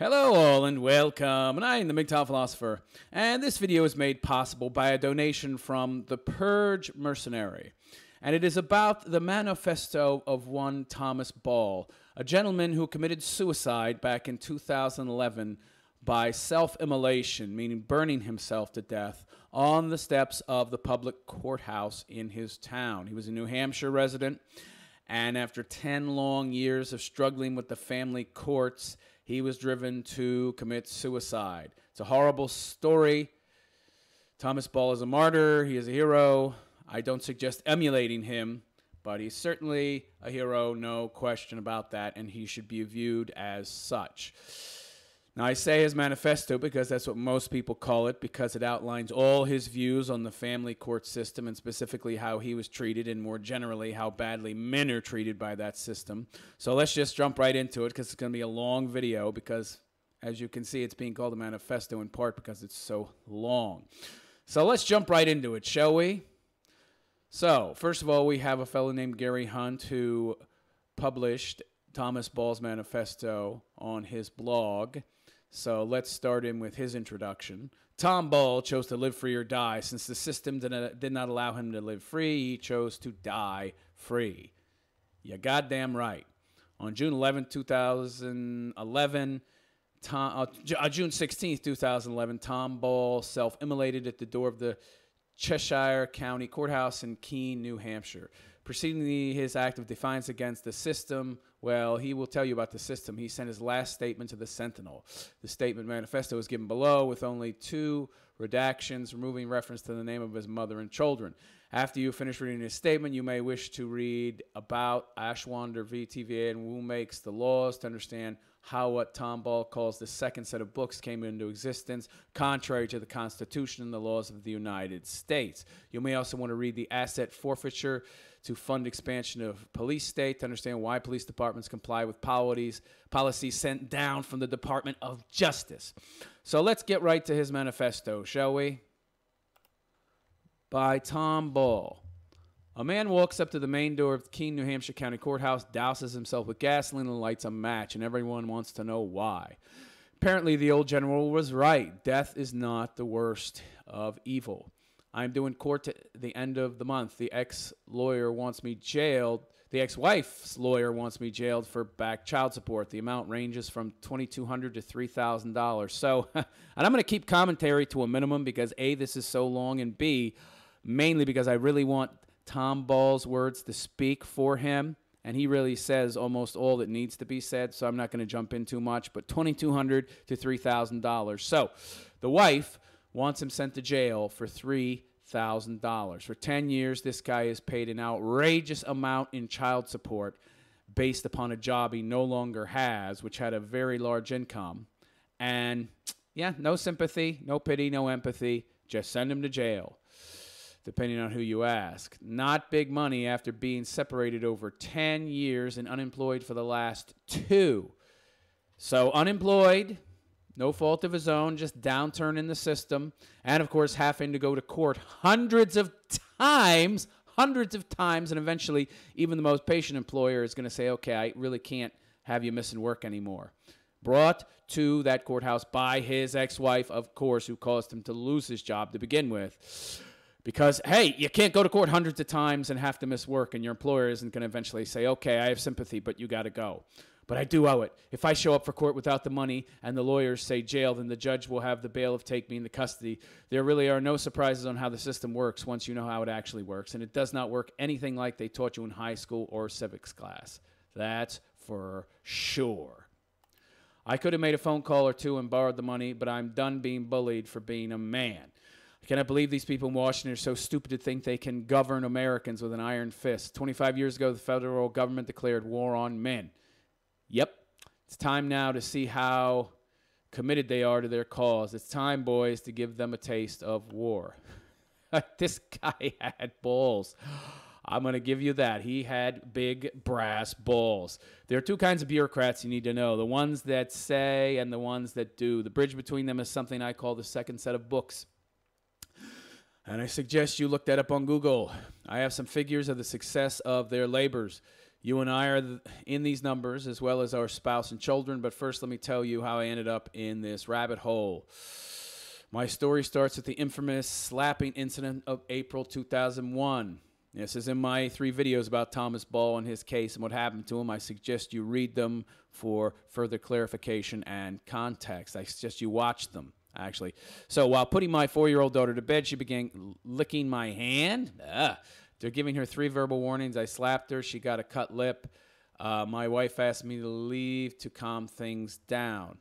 Hello all and welcome, and I am the MGTOW philosopher, and this video is made possible by a donation from the Purge Mercenary, and it is about the Manifesto of one Thomas Ball, a gentleman who committed suicide back in 2011 by self-immolation, meaning burning himself to death on the steps of the public courthouse in his town. He was a New Hampshire resident, and after 10 long years of struggling with the family courts, he was driven to commit suicide. It's a horrible story. Thomas Ball is a martyr. He is a hero. I don't suggest emulating him, but he's certainly a hero, no question about that, and he should be viewed as such. Now, I say his manifesto because that's what most people call it, because it outlines all his views on the family court system and specifically how he was treated and more generally how badly men are treated by that system. So let's just jump right into it because it's going to be a long video because, as you can see, it's being called a manifesto in part because it's so long. So let's jump right into it, shall we? So, first of all, we have a fellow named Gary Hunt who published Thomas Ball's manifesto on his blog. So let's start in with his introduction. Tom Ball chose to live free or die. Since the system did not allow him to live free, he chose to die free. You're goddamn right. On June 11, 2011, June 16, 2011, Tom Ball self-immolated at the door of the Cheshire County Courthouse in Keene, New Hampshire. Preceding his act of defiance against the system, well, he will tell you about the system. He sent his last statement to the Sentinel. The statement manifesto is given below with only 2 redactions, removing reference to the name of his mother and children. After you finish reading his statement, you may wish to read about Ashwander v. TVA and who makes the laws to understand how what Tom Ball calls the second set of books came into existence, contrary to the Constitution and the laws of the United States. You may also want to read the asset forfeiture to fund expansion of police state to understand why police departments comply with policies sent down from the Department of Justice. So let's get right to his manifesto, shall we? By Tom Ball. A man walks up to the main door of the Keene, New Hampshire County Courthouse, douses himself with gasoline and lights a match, and everyone wants to know why. Apparently, the old general was right. Death is not the worst of evil. I'm doing court at the end of the month. The ex-lawyer wants me jailed. The ex-wife's lawyer wants me jailed for back child support. The amount ranges from $2,200 to $3,000. So, and I'm going to keep commentary to a minimum because A, this is so long, and B, mainly because I really want Tom Ball's words to speak for him, and he really says almost all that needs to be said, so I'm not going to jump in too much, but $2,200 to $3,000. So the wife wants him sent to jail for $3,000. For 10 years, this guy has paid an outrageous amount in child support based upon a job he no longer has, which had a very large income. And, yeah, no sympathy, no pity, no empathy. Just send him to jail, depending on who you ask. Not big money after being separated over 10 years and unemployed for the last 2. So unemployed, no fault of his own, just downturn in the system, and of course having to go to court hundreds of times, and eventually even the most patient employer is going to say, okay, I really can't have you missing work anymore. Brought to that courthouse by his ex-wife, of course, who caused him to lose his job to begin with. Because, hey, you can't go to court hundreds of times and have to miss work, and your employer isn't going to eventually say, okay, I have sympathy, but you got to go. But I do owe it. If I show up for court without the money and the lawyers say jail, then the judge will have the bailiff take me into custody. There really are no surprises on how the system works once you know how it actually works, and it does not work anything like they taught you in high school or civics class. That's for sure. I could have made a phone call or 2 and borrowed the money, but I'm done being bullied for being a man. I cannot believe these people in Washington are so stupid to think they can govern Americans with an iron fist. 25 years ago, the federal government declared war on men. Yep, it's time now to see how committed they are to their cause. It's time, boys, to give them a taste of war. This guy had balls. I'm going to give you that. He had big brass balls. There are 2 kinds of bureaucrats you need to know, the ones that say and the ones that do. The bridge between them is something I call the second set of books. And I suggest you look that up on Google. I have some figures of the success of their labors. You and I are in these numbers, as well as our spouse and children. But first, let me tell you how I ended up in this rabbit hole. My story starts with the infamous slapping incident of April 2001. This is in my 3 videos about Thomas Ball and his case and what happened to him. I suggest you read them for further clarification and context. I suggest you watch them, actually. So while putting my 4-year-old daughter to bed, she began licking my hand. They're giving her 3 verbal warnings. I slapped her. She got a cut lip. My wife asked me to leave to calm things down.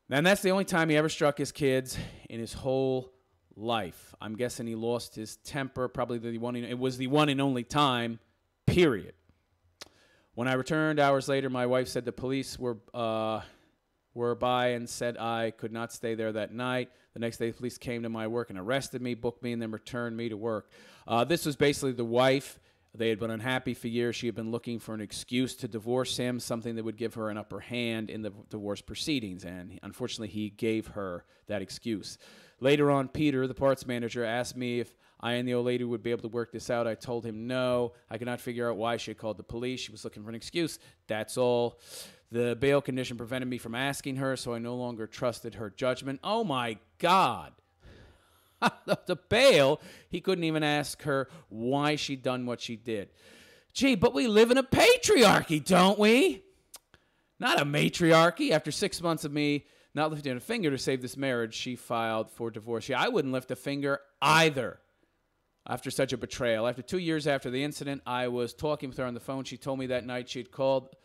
And that's the only time he ever struck his kids in his whole life. I'm guessing he lost his temper. Probably it was the one and only time, period. When I returned hours later, my wife said the police were by and said I could not stay there that night. The next day, the police came to my work and arrested me, booked me, and then returned me to work. This was basically the wife. They had been unhappy for years. She had been looking for an excuse to divorce him, something that would give her an upper hand in the divorce proceedings, and unfortunately, he gave her that excuse. Later on, Peter, the parts manager, asked me if I and the old lady would be able to work this out. I told him no. I could not figure out why she had called the police. She was looking for an excuse. That's all. The bail condition prevented me from asking her, so I no longer trusted her judgment. Oh, my God. The bail, he couldn't even ask her why she'd done what she did. Gee, but we live in a patriarchy, don't we? Not a matriarchy. After 6 months of me not lifting a finger to save this marriage, she filed for divorce. Yeah, I wouldn't lift a finger either after such a betrayal. After 2 years after the incident, I was talking with her on the phone. She told me that night she had called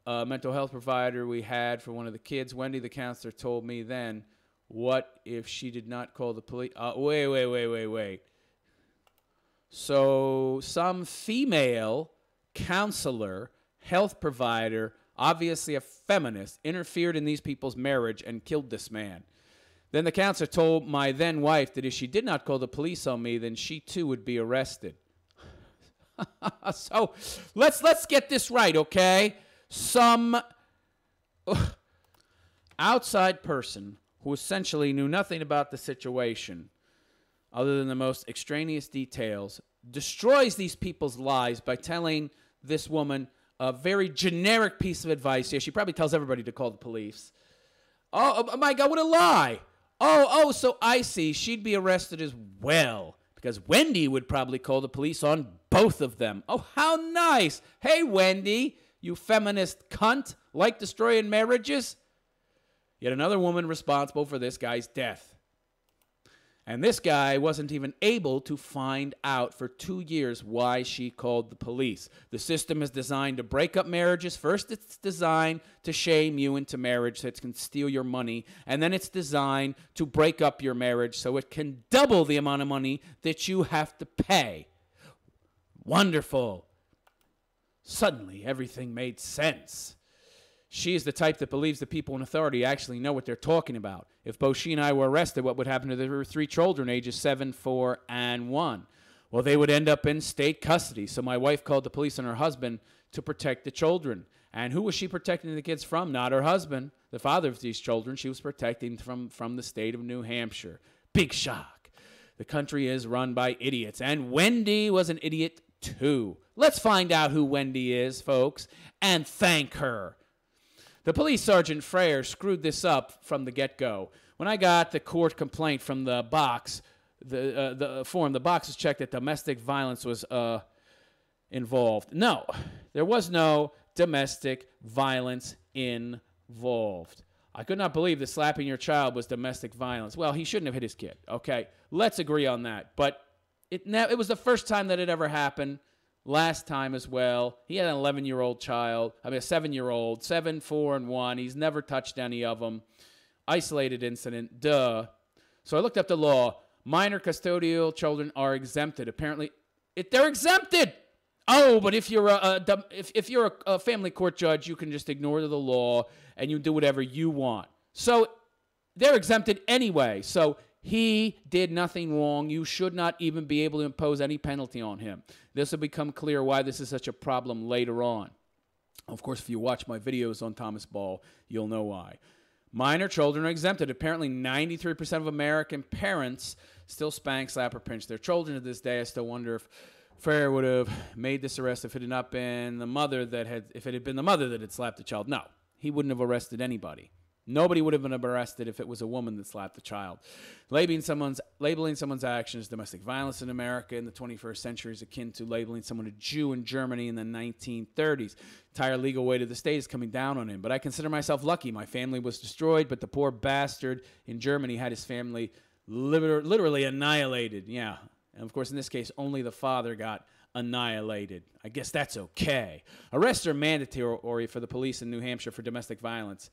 a mental health provider we had for one of the kids. Wendy, the counselor, told me then, what if she did not call the police? Wait. So some female counselor, health provider, obviously a feminist, interfered in these people's marriage and killed this man. Then the counselor told my then wife that if she did not call the police on me, then she too would be arrested. So let's get this right, okay? Some outside person who essentially knew nothing about the situation other than the most extraneous details destroys these people's lives by telling this woman a very generic piece of advice. Yeah, she probably tells everybody to call the police. Oh my God, what a lie. So I see. She'd be arrested as well because Wendy would probably call the police on both of them. Oh, how nice. Hey, Wendy, you feminist cunt, like destroying marriages? Yet another woman responsible for this guy's death. And this guy wasn't even able to find out for 2 years why she called the police. The system is designed to break up marriages. First, it's designed to shame you into marriage so it can steal your money. And then it's designed to break up your marriage so it can double the amount of money that you have to pay. Wonderful. Suddenly, everything made sense. She is the type that believes the people in authority actually know what they're talking about. If both she and I were arrested, what would happen to their 3 children, ages 7, 4, and 1? Well, they would end up in state custody. So my wife called the police on her husband to protect the children. And who was she protecting the kids from? Not her husband, the father of these children. She was protecting from the state of New Hampshire. Big shock. The country is run by idiots. And Wendy was an idiot too. Let's find out who Wendy is, folks, and thank her. The police sergeant Freyer screwed this up from the get-go. When I got the court complaint from the box, the form, the box was checked that domestic violence was involved. No, there was no domestic violence involved. I could not believe that slapping your child was domestic violence. Well, he shouldn't have hit his kid, okay? Let's agree on that. But it was the first time that it ever happened. Last time as well, he had an 11-year-old child. I mean, a 7-year-old, 7, 4, and 1. He's never touched any of them. Isolated incident, duh. So I looked up the law. Minor custodial children are exempted. Apparently, they're exempted. Oh, but if you're a family court judge, you can just ignore the law and you do whatever you want. So they're exempted anyway. So he did nothing wrong. You should not even be able to impose any penalty on him. This will become clear why this is such a problem later on. Of course, if you watch my videos on Thomas Ball, you'll know why. Minor children are exempted. Apparently, 93% of American parents still spank, slap, or pinch their children to this day. I still wonder if Frere would have made this arrest if it had not been the mother that had slapped the child. No, he wouldn't have arrested anybody. Nobody would have been arrested if it was a woman that slapped the child. Labeling someone's action as domestic violence in America in the 21st century is akin to labeling someone a Jew in Germany in the 1930s. Entire legal weight of the state is coming down on him. But I consider myself lucky. My family was destroyed, but the poor bastard in Germany had his family literally annihilated. Yeah. And, of course, in this case, only the father got annihilated. I guess that's okay. Arrests are mandatory for the police in New Hampshire for domestic violence.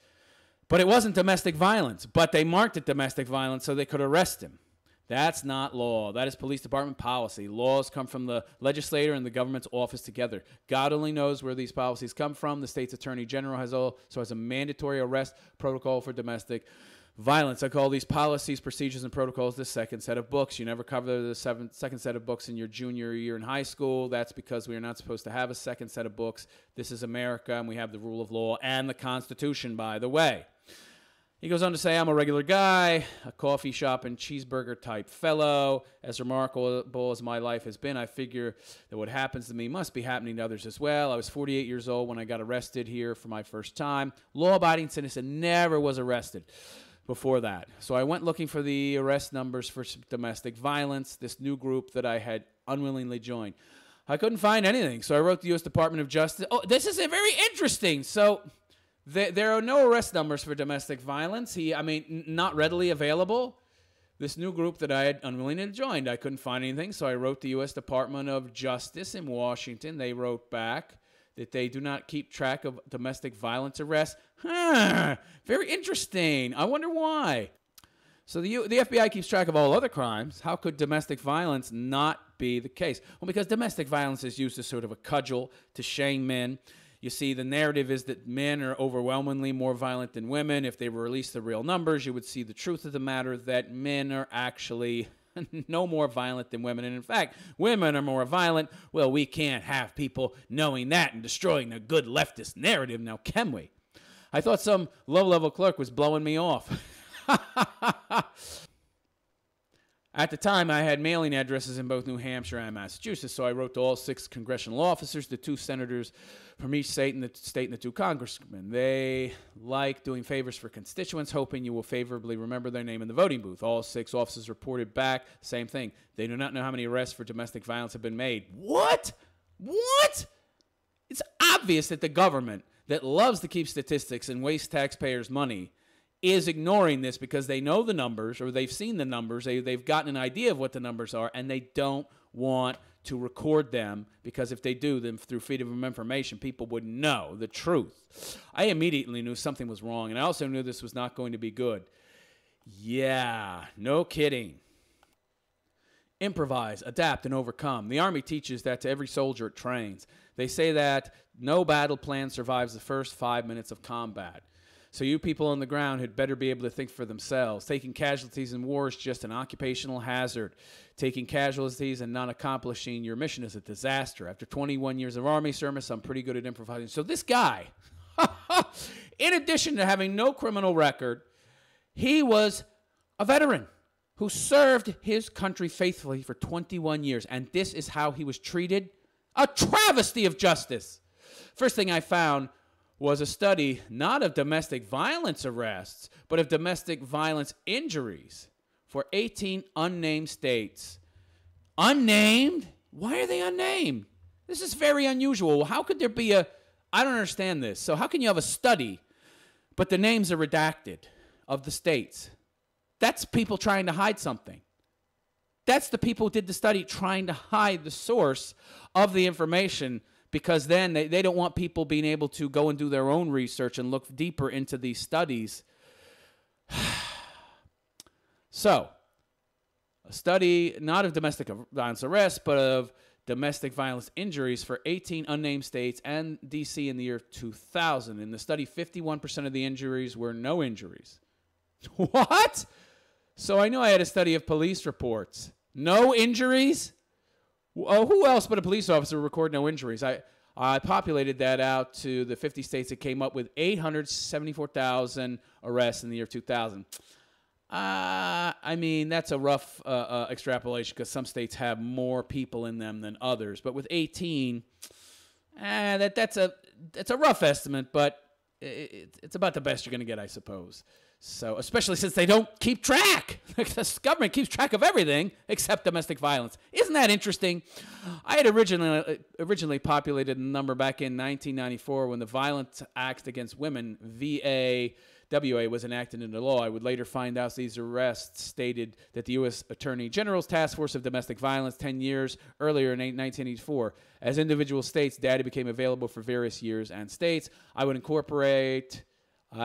But it wasn't domestic violence. But they marked it domestic violence so they could arrest him. That's not law. That is police department policy. Laws come from the legislature and the government's office together. God only knows where these policies come from. The state's attorney general has a mandatory arrest protocol for domestic violence. I call these policies, procedures, and protocols the second set of books. You never cover the second set of books in your junior year in high school. That's because we are not supposed to have a second set of books. This is America, and we have the rule of law and the Constitution, by the way. He goes on to say, I'm a regular guy, a coffee shop and cheeseburger type fellow. As remarkable as my life has been, I figure that what happens to me must be happening to others as well. I was 48 years old when I got arrested here for my first time. Law-abiding citizen, never was arrested before that. So I went looking for the arrest numbers for domestic violence, this new group that I had unwillingly joined. I couldn't find anything, so I wrote the U.S. Department of Justice. Oh, this is very interesting. So there are no arrest numbers for domestic violence. Not readily available. This new group that I had unwillingly joined, I couldn't find anything, so I wrote the U.S. Department of Justice in Washington. They wrote back that they do not keep track of domestic violence arrests. Very interesting. I wonder why. So the FBI keeps track of all other crimes. How could domestic violence not be the case? Well, because domestic violence is used as sort of a cudgel to shame men. You see, the narrative is that men are overwhelmingly more violent than women. If they released the real numbers, you would see the truth of the matter, that men are actually no more violent than women. And in fact, women are more violent. Well, we can't have people knowing that and destroying a good leftist narrative, now can we? I thought some low-level clerk was blowing me off. At the time, I had mailing addresses in both New Hampshire and Massachusetts, so I wrote to all 6 congressional officers, the 2 senators from each state, and the 2 congressmen. They like doing favors for constituents, hoping you will favorably remember their name in the voting booth. All 6 officers reported back, same thing. They do not know how many arrests for domestic violence have been made. What? It's obvious that the government that loves to keep statistics and waste taxpayers' money is ignoring this because they know the numbers, or they've seen the numbers, they've gotten an idea of what the numbers are, and they don't want to record them, because if they do, then through freedom of information, people would know the truth. I immediately knew something was wrong, and I also knew this was not going to be good. Yeah, no kidding. Improvise, adapt, and overcome. The Army teaches that to every soldier it trains. They say that no battle plan survives the first 5 minutes of combat. So you people on the ground had better be able to think for themselves. Taking casualties in war is just an occupational hazard. Taking casualties and not accomplishing your mission is a disaster. After 21 years of Army service, I'm pretty good at improvising. So this guy, in addition to having no criminal record, he was a veteran who served his country faithfully for 21 years. And this is how he was treated? A travesty of justice. First thing I found was a study not of domestic violence arrests, but of domestic violence injuries for 18 unnamed states. Unnamed? Why are they unnamed? This is very unusual. How could there be I don't understand this. So how can you have a study, but the names are redacted of the states? That's people trying to hide something. That's the people who did the study trying to hide the source of the information, because then they don't want people being able to go and do their own research and look deeper into these studies. So, a study not of domestic violence arrests, but of domestic violence injuries for 18 unnamed states and D.C. in the year 2000. In the study, 51% of the injuries were no injuries. What? So I knew I had a study of police reports. No injuries? Oh, who else but a police officer would record no injuries? I populated that out to the 50 states that came up with 874,000 arrests in the year 2000. I mean, that's a rough extrapolation because some states have more people in them than others. But with 18, that's a rough estimate, but it's about the best you're going to get, I suppose. So, especially since they don't keep track. The government keeps track of everything except domestic violence. Isn't that interesting? I had originally populated a number back in 1994 when the Violent Acts Against Women, VAWA, was enacted into law. I would later find out these arrests stated that the U.S. Attorney General's Task Force of Domestic Violence 10 years earlier in 1984. As individual states, data became available for various years and states. I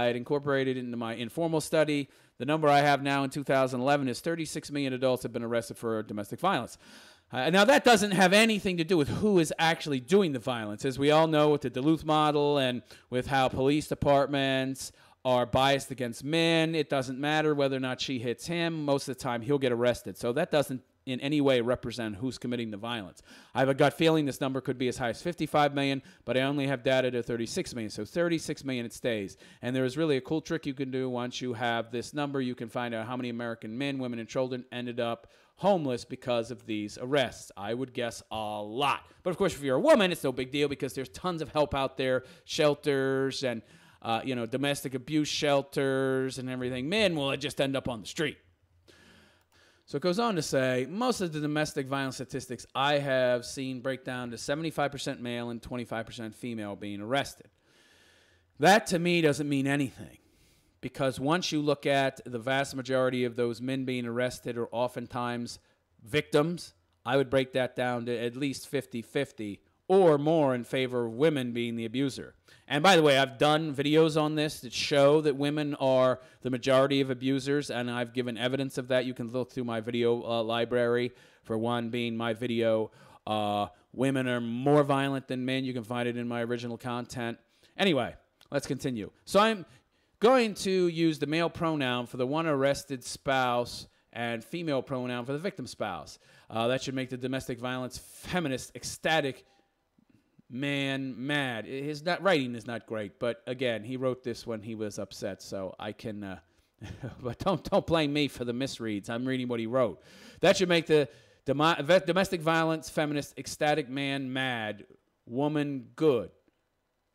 had incorporated into my informal study. The number I have now in 2011 is 36 million adults have been arrested for domestic violence. Now, that doesn't have anything to do with who is actually doing the violence. As we all know, with the Duluth model and with how police departments are biased against men, it doesn't matter whether or not she hits him. Most of the time, he'll get arrested. So that doesn't in any way represent who's committing the violence. I have a gut feeling this number could be as high as 55 million, but I only have data to 36 million. So 36 million, it stays. And there is really a cool trick you can do once you have this number. You can find out how many American men, women, and children ended up homeless because of these arrests. I would guess a lot. But of course, if you're a woman, it's no big deal because there's tons of help out there, shelters and domestic abuse shelters and everything. Men will just end up on the street. So it goes on to say, most of the domestic violence statistics I have seen break down to 75% male and 25% female being arrested. That to me doesn't mean anything, because once you look at the vast majority of those men being arrested are oftentimes victims, I would break that down to at least 50-50 or more in favor of women being the abuser. And by the way, I've done videos on this that show that women are the majority of abusers, and I've given evidence of that. You can look through my video library. For one being my video, Women Are More Violent Than Men. You can find it in my original content. Anyway, let's continue. So I'm going to use the male pronoun for the one arrested spouse and female pronoun for the victim spouse. That should make the domestic violence feminist ecstatic man mad. His writing is not great, but again, he wrote this when he was upset, so I can but don't blame me for the misreads. I'm reading what he wrote. That should make the domestic violence feminist ecstatic man mad, woman good.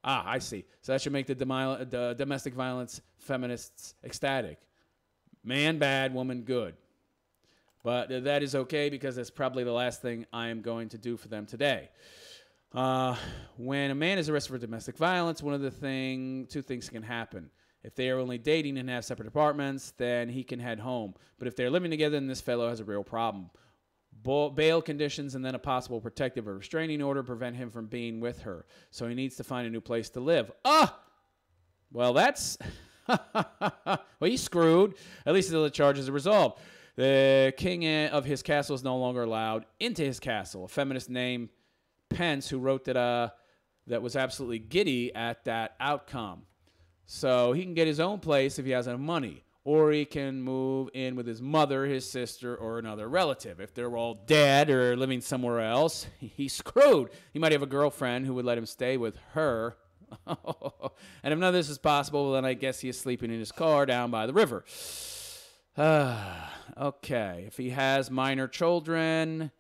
I see. So that should make the domestic violence feminists ecstatic, man bad, woman good. But that is okay because that's probably the last thing I am going to do for them today. When a man is arrested for domestic violence, two things can happen. If they are only dating and have separate apartments, then he can head home. But if they're living together, then this fellow has a real problem. Bail conditions and then a possible protective or restraining order prevent him from being with her. So he needs to find a new place to live. Well, that's... well, he's screwed. At least until the charges are resolved. The king of his castle is no longer allowed into his castle. A feminist named Pence, who wrote that was absolutely giddy at that outcome. So he can get his own place if he has enough money, or he can move in with his mother, his sister, or another relative. If they're all dead or living somewhere else, he's screwed. He might have a girlfriend who would let him stay with her. And if none of this is possible, well, then I guess he is sleeping in his car down by the river. Okay, if he has minor children...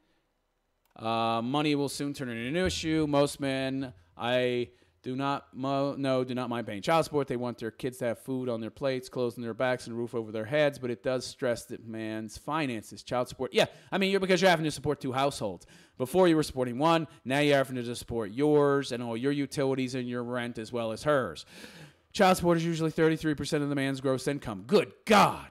money will soon turn into an issue. Most men do not mind paying child support. They want their kids to have food on their plates, clothes on their backs, and a roof over their heads. But it does stress that man's finances, child support. Yeah, I mean, because you're having to support two households. Before you were supporting one, now you're having to support yours and all your utilities and your rent as well as hers. Child support is usually 33% of the man's gross income. Good God.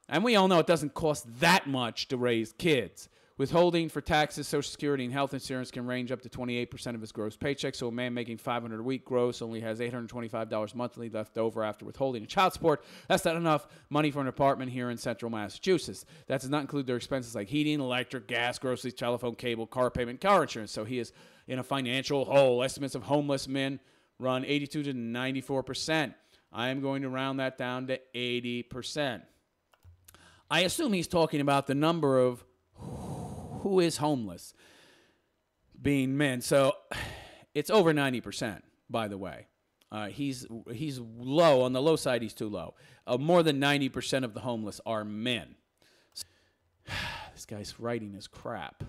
And we all know it doesn't cost that much to raise kids. Withholding for taxes, Social Security, and health insurance can range up to 28% of his gross paycheck. So a man making $500 a week gross only has $825 monthly left over after withholding and child support. That's not enough money for an apartment here in central Massachusetts. That does not include their expenses like heating, electric, gas, groceries, telephone, cable, car payment, car insurance. So he is in a financial hole. Estimates of homeless men run 82 to 94%. I am going to round that down to 80%. I assume he's talking about the number of who is homeless being men. So it's over 90%, by the way. He's low. On the low side, he's too low. More than 90% of the homeless are men. This guy's writing is crap.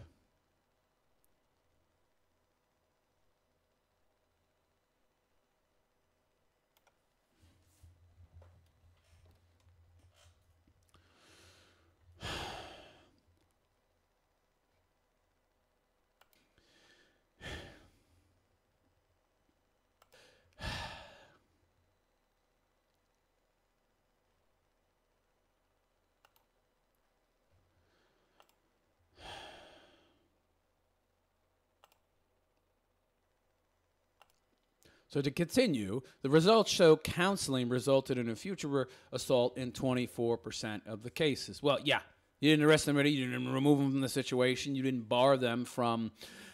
So to continue, the results show counseling resulted in a future assault in 24% of the cases. Well, yeah, you didn't arrest somebody, you didn't remove them from the situation, you didn't bar them from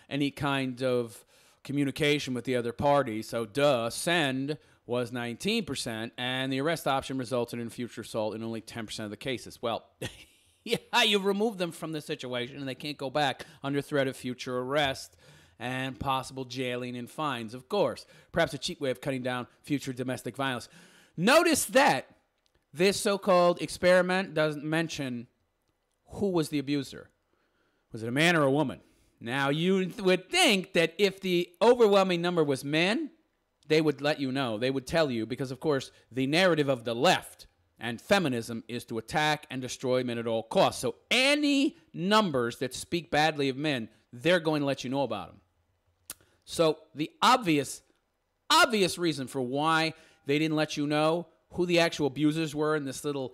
any kind of communication with the other party. So send was 19%, and the arrest option resulted in future assault in only 10% of the cases. Well, yeah, you remove them from the situation, and they can't go back under threat of future arrest and possible jailing and fines, of course. Perhaps a cheap way of cutting down future domestic violence. Notice that this so-called experiment doesn't mention who was the abuser. Was it a man or a woman? Now, you would think that if the overwhelming number was men, they would let you know. They would tell you because, of course, the narrative of the left and feminism is to attack and destroy men at all costs. So any numbers that speak badly of men, they're going to let you know about them. So the obvious reason for why they didn't let you know who the actual abusers were in this little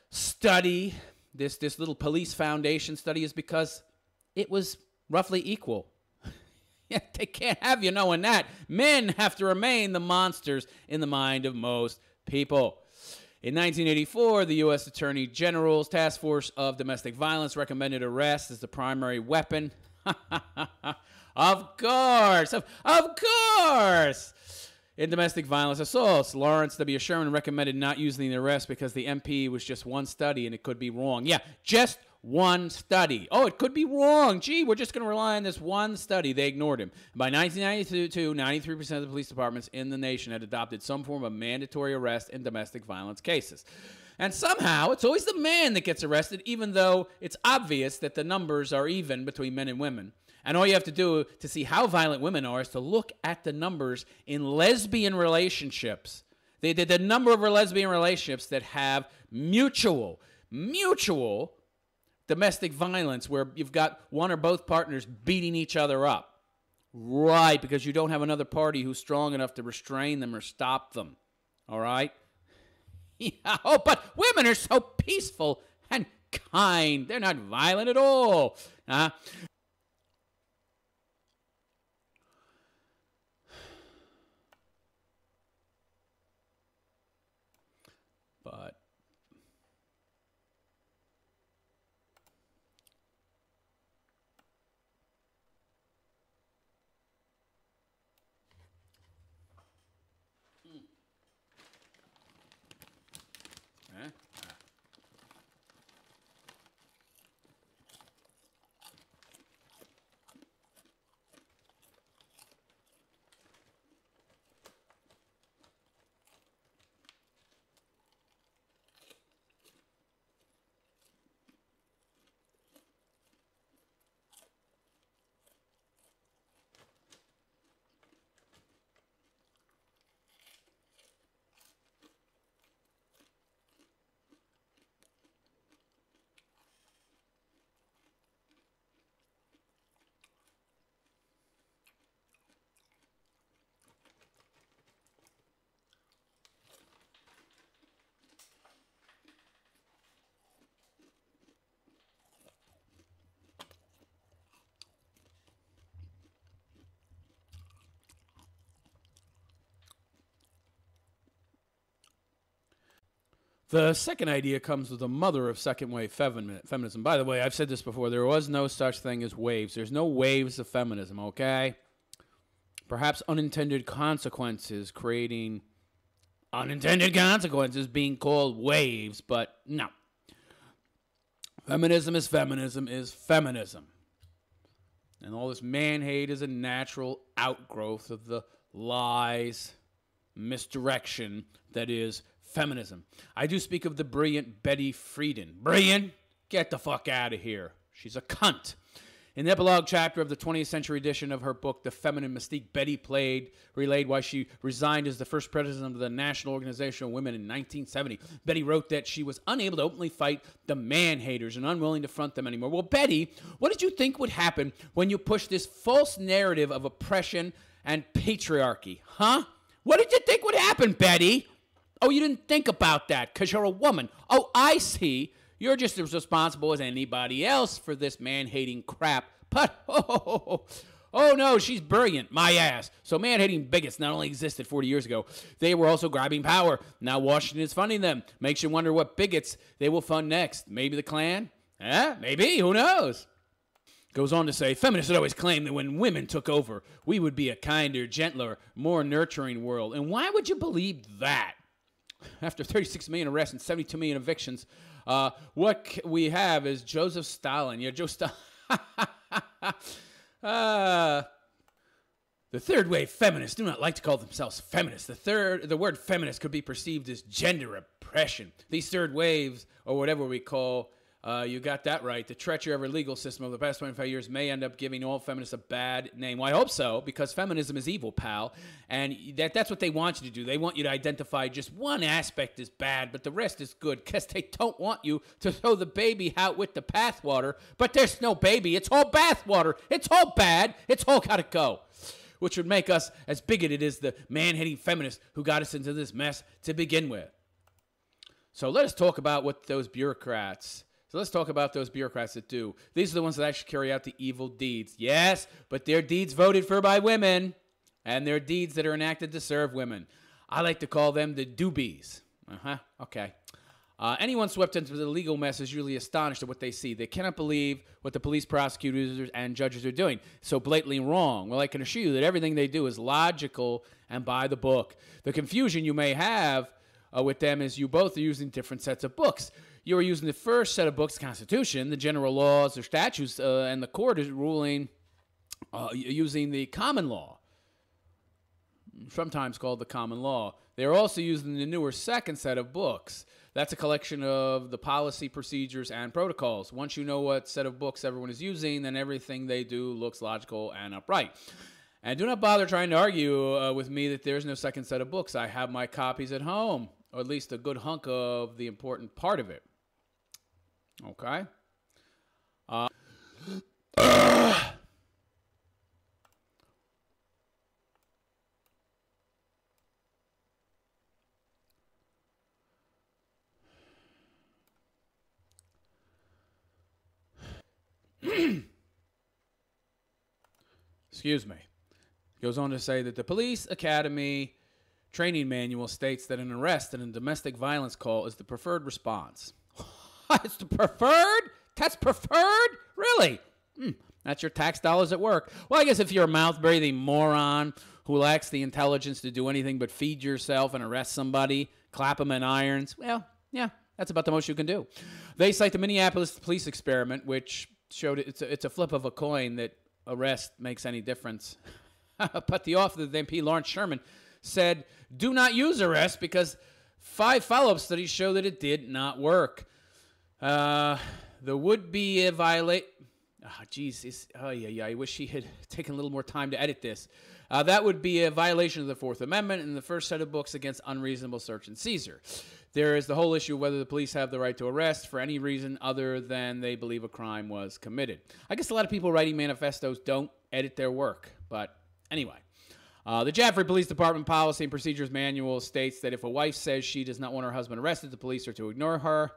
study, this little police foundation study, is because it was roughly equal. Yeah, they can't have you knowing that. Men have to remain the monsters in the mind of most people. In 1984, the U.S. Attorney General's Task Force of Domestic Violence recommended arrest as the primary weapon. Of course. In domestic violence assaults, Lawrence W. Sherman recommended not using the arrest because the MP was just one study and it could be wrong. Yeah, just one study. Oh, it could be wrong. Gee, we're just going to rely on this one study. They ignored him. By 1992, 93% of the police departments in the nation had adopted some form of mandatory arrest in domestic violence cases. And somehow, it's always the man that gets arrested, even though it's obvious that the numbers are even between men and women. And all you have to do to see how violent women are is to look at the numbers in lesbian relationships. The number of lesbian relationships that have mutual domestic violence where you've got one or both partners beating each other up. Right, because you don't have another party who's strong enough to restrain them or stop them. All right? Yeah, oh, but women are so peaceful and kind. They're not violent at all. But the second idea comes with the mother of second-wave feminism. By the way, I've said this before. There was no such thing as waves. There's no waves of feminism, okay? Perhaps unintended consequences creating unintended consequences being called waves, but no. Feminism is feminism is feminism. And all this man-hate is a natural outgrowth of the lies misdirection that is feminism. I do speak of the brilliant Betty Friedan. Brilliant? Get the fuck out of here. She's a cunt. In the epilogue chapter of the 20th century edition of her book, The Feminine Mystique, Betty relayed why she resigned as the first president of the National Organization of Women in 1970. Betty wrote that she was unable to openly fight the man-haters and unwilling to front them anymore. Well, Betty, what did you think would happen when you pushed this false narrative of oppression and patriarchy? Huh? What did you think would happen, Betty? Oh, you didn't think about that because you're a woman. Oh, I see. You're just as responsible as anybody else for this man-hating crap. But, oh no, she's brilliant, my ass. So man-hating bigots not only existed 40 years ago, they were also grabbing power. Now Washington is funding them. Makes you wonder what bigots they will fund next. Maybe the Klan? Maybe, who knows? Goes on to say, feminists had always claimed that when women took over, we would be a kinder, gentler, more nurturing world. And why would you believe that? After 36 million arrests and 72 million evictions, what we have is Joseph Stalin. Yeah, Joe Stalin. The third wave feminists do not like to call themselves feminists. The word feminist could be perceived as gender oppression. These third waves, or whatever we call, you got that right, the treachery of our legal system over the past 25 years may end up giving all feminists a bad name. Well, I hope so, because feminism is evil, pal. And that's what they want you to do. They want you to identify just one aspect as bad, but the rest is good, because they don't want you to throw the baby out with the bathwater. But there's no baby. It's all bathwater. It's all bad. It's all got to go. Which would make us as bigoted as the man-hating feminists who got us into this mess to begin with. So let us talk about what those bureaucrats... So let's talk about those bureaucrats that do. These are the ones that actually carry out the evil deeds. Yes, but they're deeds voted for by women, and they're deeds that are enacted to serve women. I like to call them the doobies. Okay. Anyone swept into the legal mess is usually astonished at what they see. They cannot believe what the police, prosecutors, and judges are doing. So blatantly wrong. Well, I can assure you that everything they do is logical and by the book. The confusion you may have with them is you both are using different sets of books. You are using the first set of books, the Constitution, the general laws or statutes, and the court is ruling using the common law, sometimes called the common law. They're also using the newer second set of books. That's a collection of the policy, procedures, and protocols. Once you know what set of books everyone is using, then everything they do looks logical and upright. And do not bother trying to argue with me that there's no second set of books. I have my copies at home, or at least a good hunk of the important part of it. Okay. Excuse me. Goes on to say that the Police Academy training manual states that an arrest and a domestic violence call is the preferred response. It's the preferred? That's preferred? Really? That's your tax dollars at work. Well, I guess if you're a mouth-breathing moron who lacks the intelligence to do anything but feed yourself and arrest somebody, clap them in irons, well, yeah, that's about the most you can do. They cite the Minneapolis police experiment, which showed it's a flip of a coin that arrest makes any difference. But the author of the MP, Lawrence Sherman, said, do not use arrest because 5 follow-up studies show that it did not work. There would be a violation. Oh, geez. I wish he had taken a little more time to edit this. That would be a violation of the Fourth Amendment and the first set of books against unreasonable search and seizure. There is the whole issue of whether the police have the right to arrest for any reason other than they believe a crime was committed. I guess a lot of people writing manifestos don't edit their work. But anyway. The Jaffrey Police Department Policy and Procedures Manual states that if a wife says she does not want her husband arrested, the police are to ignore her.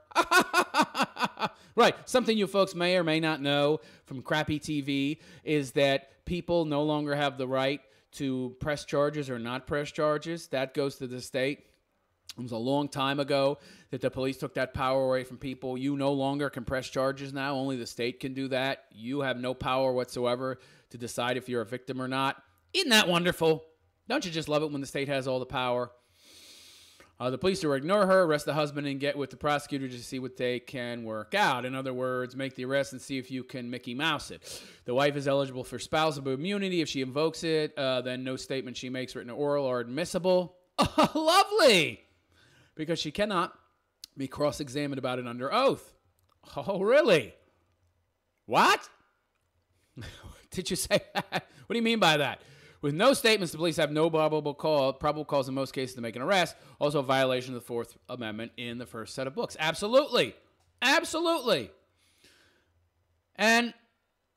Right. Something you folks may or may not know from crappy TV is that people no longer have the right to press charges or not press charges. That goes to the state. It was a long time ago that the police took that power away from people. You no longer can press charges now. Only the state can do that. You have no power whatsoever to decide if you're a victim or not. Isn't that wonderful? Don't you just love it when the state has all the power? The police are to ignore her, arrest the husband, and get with the prosecutor to see what they can work out. In other words, make the arrest and see if you can Mickey Mouse it. The wife is eligible for spousal immunity. If she invokes it, then no statement she makes, written or oral, are admissible. Lovely. Because she cannot be cross-examined about it under oath. Oh, really? What? Did you say that? What do you mean by that? With no statements, the police have no probable cause in most cases to make an arrest. Also a violation of the Fourth Amendment in the first set of books. Absolutely. Absolutely. And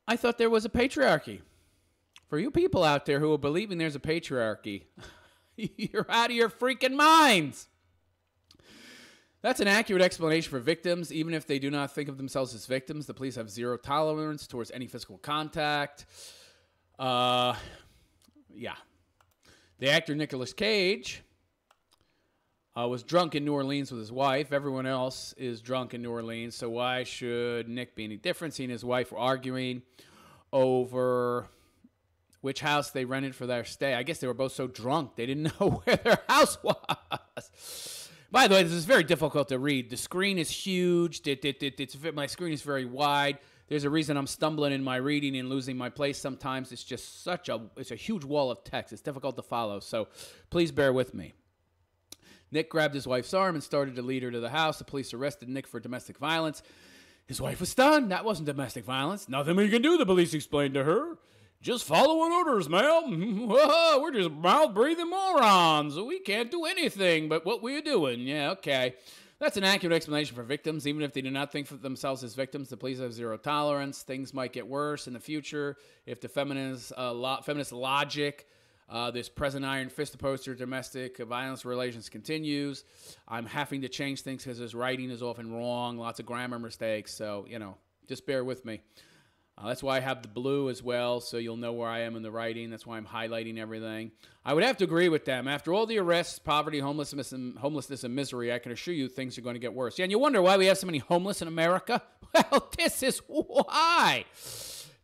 I thought there was a patriarchy. For you people out there who are believing there's a patriarchy, you're out of your freaking minds. That's an accurate explanation for victims. Even if they do not think of themselves as victims, the police have zero tolerance towards any physical contact. Yeah. The actor Nicolas Cage was drunk in New Orleans with his wife. Everyone else is drunk in New Orleans, so why should Nick be any different? He and his wife were arguing over which house they rented for their stay. I guess they were both so drunk they didn't know where their house was. By the way, this is very difficult to read. The screen is huge. My screen is very wide. There's a reason I'm stumbling in my reading and losing my place sometimes. It's just it's a huge wall of text. It's difficult to follow, so please bear with me. Nick grabbed his wife's arm and started to lead her to the house. The police arrested Nick for domestic violence. His wife was stunned. That wasn't domestic violence. Nothing we can do, the police explained to her. Just following orders, ma'am. Whoa, we're just mouth-breathing morons. We can't do anything but what we're doing. Yeah, okay. That's an accurate explanation for victims. Even if they do not think of themselves as victims, the police have zero tolerance. Things might get worse in the future if the feminist logic, this present iron fist approach to domestic violence relations continues. I'm having to change things because his writing is often wrong, lots of grammar mistakes. So, just bear with me. That's why I have the blue as well, so you'll know where I am in the writing. That's why I'm highlighting everything. I would have to agree with them. After all the arrests, poverty, homelessness, and misery, I can assure you things are going to get worse. Yeah, and you wonder why we have so many homeless in America? Well, this is why.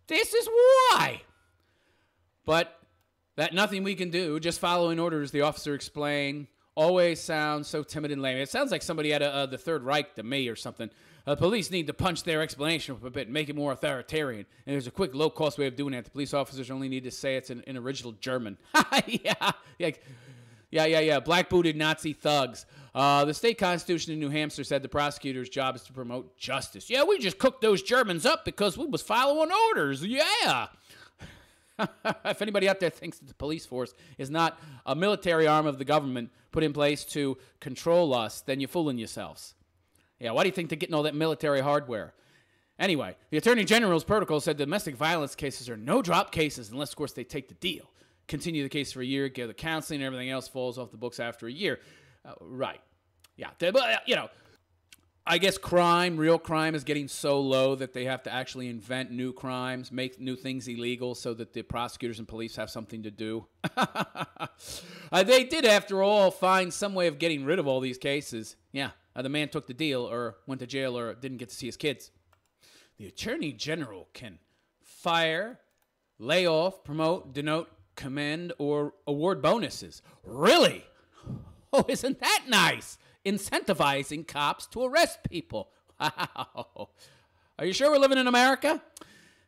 This is why. But that nothing we can do, just following orders, the officer explained, always sounds so timid and lame. It sounds like somebody had the Third Reich to me or something. Police need to punch their explanation up a bit and make it more authoritarian. And there's a quick, low-cost way of doing that. The police officers only need to say it's in original German. Yeah. Black-booted Nazi thugs. The state constitution in New Hampshire said the prosecutor's job is to promote justice. Yeah, we just cooked those Germans up because we was following orders. Yeah. If anybody out there thinks that the police force is not a military arm of the government put in place to control us, then you're fooling yourselves. Yeah, why do you think they're getting all that military hardware? Anyway, the Attorney General's protocol said domestic violence cases are no-drop cases unless, of course, they take the deal. Continue the case for a year, get the counseling, and everything else falls off the books after a year. Right. Yeah. I guess real crime is getting so low that they have to actually invent new crimes, make new things illegal so that the prosecutors and police have something to do. They did, after all, find some way of getting rid of all these cases. Yeah. The man took the deal or went to jail or didn't get to see his kids. The Attorney General can fire, lay off, promote, denote, commend, or award bonuses. Really? Oh, isn't that nice? Incentivizing cops to arrest people. Wow. Are you sure we're living in America?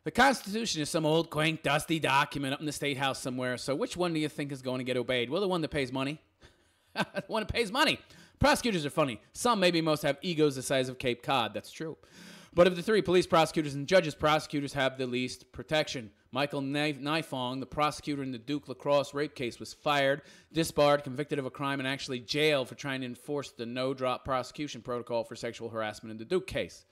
The Constitution is some old, quaint, dusty document up in the State House somewhere. So which one do you think is going to get obeyed? Well, the one that pays money. The one that pays money. Prosecutors are funny. Some, maybe most, have egos the size of Cape Cod. That's true. But of the three, police, prosecutors, and judges, prosecutors have the least protection. Michael Nifong, the prosecutor in the Duke lacrosse rape case, was fired, disbarred, convicted of a crime, and actually jailed for trying to enforce the no-drop prosecution protocol for sexual harassment in the Duke case.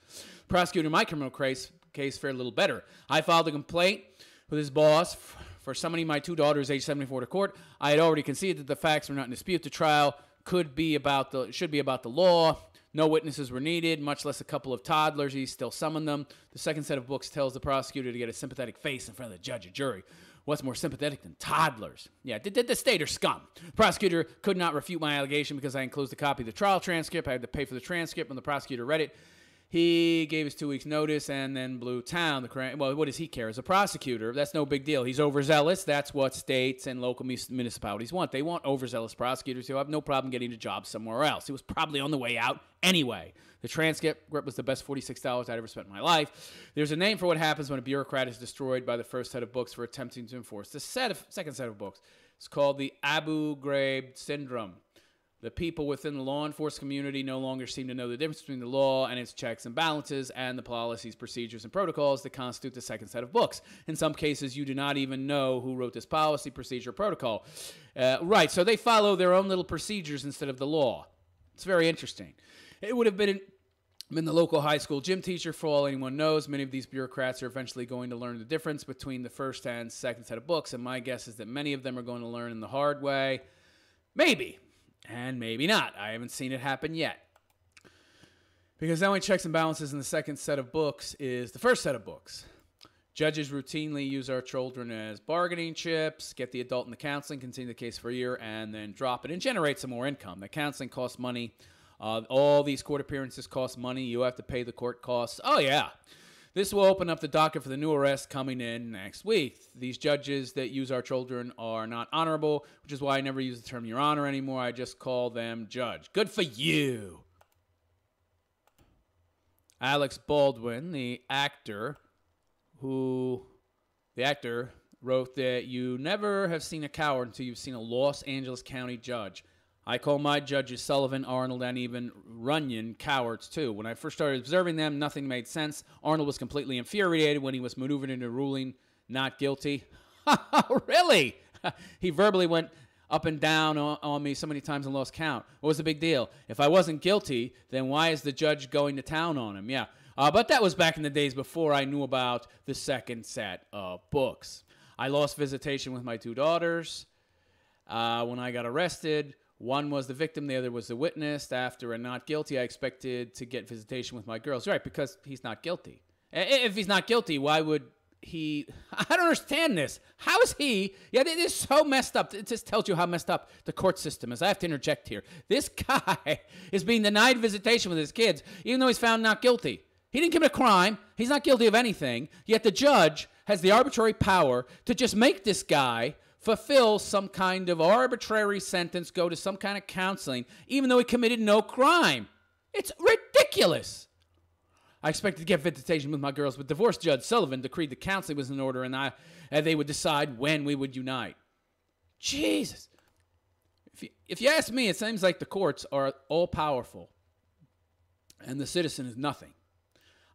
Prosecutor in my criminal case fared a little better. I filed a complaint with his boss for summoning my two daughters, age 74, to court. I had already conceded that the facts were not in dispute. The trial should be about the law. No witnesses were needed, much less a couple of toddlers. He still summoned them. The second set of books tells the prosecutor to get a sympathetic face in front of the judge or jury. What's more sympathetic than toddlers? Yeah, the state are scum. The prosecutor could not refute my allegation because I enclosed a copy of the trial transcript. I had to pay for the transcript. When the prosecutor read it, he gave us 2 weeks' notice and then blew town. Well, what does he care? As a prosecutor, that's no big deal. He's overzealous. That's what states and local municipalities want. They want overzealous prosecutors who have no problem getting a job somewhere else. He was probably on the way out anyway. The transcript was the best $46 I'd ever spent in my life. There's a name for what happens when a bureaucrat is destroyed by the first set of books for attempting to enforce the second set of books. It's called the Abu Ghraib syndrome. The people within the law enforcement community no longer seem to know the difference between the law and its checks and balances and the policies, procedures, and protocols that constitute the second set of books. In some cases, you do not even know who wrote this policy, procedure, or protocol. Right, so they follow their own little procedures instead of the law. It's very interesting. It would have been the local high school gym teacher, for all anyone knows. Many of these bureaucrats are eventually going to learn the difference between the first and second set of books, and my guess is that many of them are going to learn in the hard way. Maybe. And maybe not. I haven't seen it happen yet. Because the only checks and balances in the second set of books is the first set of books. Judges routinely use our children as bargaining chips, get the adult in the counseling, continue the case for a year, and then drop it and generate some more income. The counseling costs money. All these court appearances cost money. You have to pay the court costs. Oh, yeah. This will open up the docket for the new arrest coming in next week. These judges that use our children are not honorable, which is why I never use the term Your Honor anymore. I just call them judge. Good for you. Alex Baldwin, the actor, wrote that you never have seen a coward until you've seen a Los Angeles County judge. I call my judges Sullivan, Arnold, and even Runyon cowards, too. When I first started observing them, nothing made sense. Arnold was completely infuriated when he was maneuvered into ruling not guilty. Really? He verbally went up and down on me so many times and lost count. What was the big deal? If I wasn't guilty, then why is the judge going to town on him? Yeah. But that was back in the days before I knew about the second set of books. I lost visitation with my two daughters when I got arrested. One was the victim, the other was the witness. After a not guilty, I expected to get visitation with my girls. Right, because he's not guilty. If he's not guilty, why would he... I don't understand this. How is he... Yeah, it is so messed up. It just tells you how messed up the court system is. I have to interject here. This guy is being denied visitation with his kids, even though he's found not guilty. He didn't commit a crime. He's not guilty of anything. Yet the judge has the arbitrary power to just make this guy fulfill some kind of arbitrary sentence, go to some kind of counseling, even though he committed no crime. It's ridiculous. I expected to get visitation with my girls, but divorce judge Sullivan decreed the counseling was in order and they would decide when we would unite. Jesus. If you ask me, it seems like the courts are all-powerful and the citizen is nothing.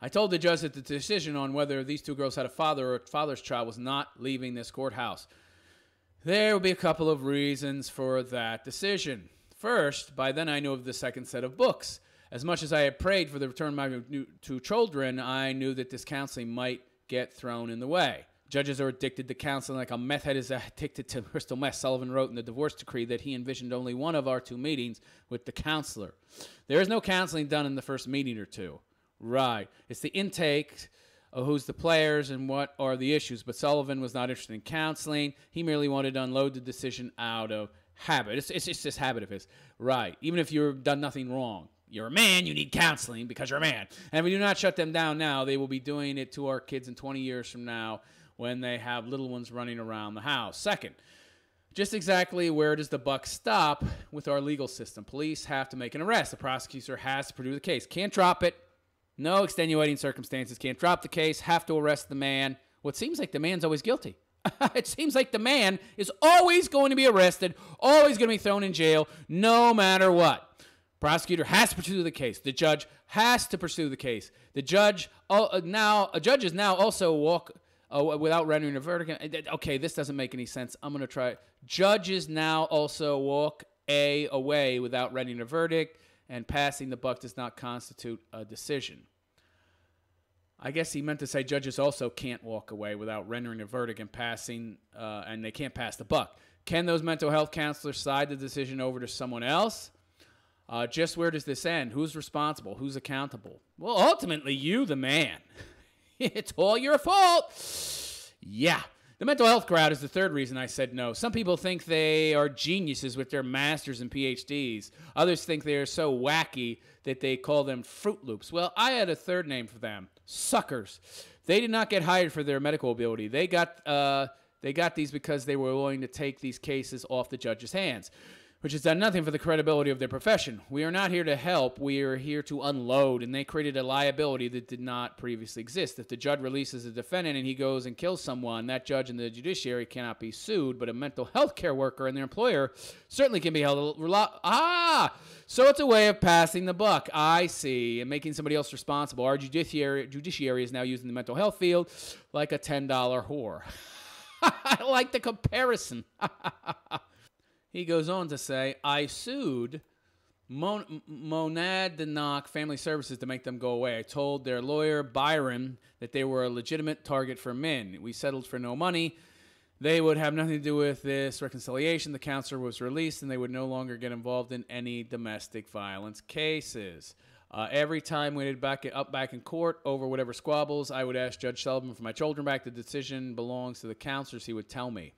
I told the judge that the decision on whether these two girls had a father or a father's child was not leaving this courthouse. There will be a couple of reasons for that decision. First, by then I knew of the second set of books. As much as I had prayed for the return of my two children, I knew that this counseling might get thrown in the way. Judges are addicted to counseling like a meth head is addicted to crystal meth. Sullivan wrote in the divorce decree that he envisioned only one of our two meetings with the counselor. There is no counseling done in the first meeting or two. Right. It's the intake of who's the players and what are the issues. But Sullivan was not interested in counseling. He merely wanted to unload the decision out of habit. It's just this habit of his. Right. Even if you've done nothing wrong. You're a man, you need counseling because you're a man. And if we do not shut them down now, they will be doing it to our kids in 20 years from now when they have little ones running around the house. Second, just exactly where does the buck stop with our legal system? Police have to make an arrest. The prosecutor has to produce the case. Can't drop it. No extenuating circumstances. Can't drop the case. Have to arrest the man. Well, it seems like the man's always guilty. It seems like the man is always going to be arrested, always going to be thrown in jail, no matter what. Prosecutor has to pursue the case. The judge has to pursue the case. The judge judges now also walk without rendering a verdict. Okay, this doesn't make any sense. I'm going to try it. Judges now also walk away without rendering a verdict, and passing the buck does not constitute a decision. I guess he meant to say judges also can't walk away without rendering a verdict and passing, and they can't pass the buck. Can those mental health counselors side the decision over to someone else? Just where does this end? Who's responsible? Who's accountable? Well, ultimately, you, the man. It's all your fault. Yeah. The mental health crowd is the third reason I said no. Some people think they are geniuses with their masters and PhDs. Others think they are so wacky that they call them Fruit Loops. Well, I had a third name for them. Suckers. They did not get hired for their medical ability. They got these because they were willing to take these cases off the judge's hands. which has done nothing for the credibility of their profession. We are not here to help. We are here to unload, and they created a liability that did not previously exist. If the judge releases a defendant and he goes and kills someone, that judge and the judiciary cannot be sued, but a mental health care worker and their employer certainly can be held. So it's a way of passing the buck. I see, and making somebody else responsible. Our judiciary is now using the mental health field like a $10 whore. I like the comparison. He goes on to say, I sued Monadnock Family Services to make them go away. I told their lawyer, Byron, that they were a legitimate target for men. We settled for no money. They would have nothing to do with this reconciliation. The counselor was released, and they would no longer get involved in any domestic violence cases. Every time we ended back in court over whatever squabbles, I would ask Judge Sullivan for my children back. The decision belongs to the counselors, he would tell me.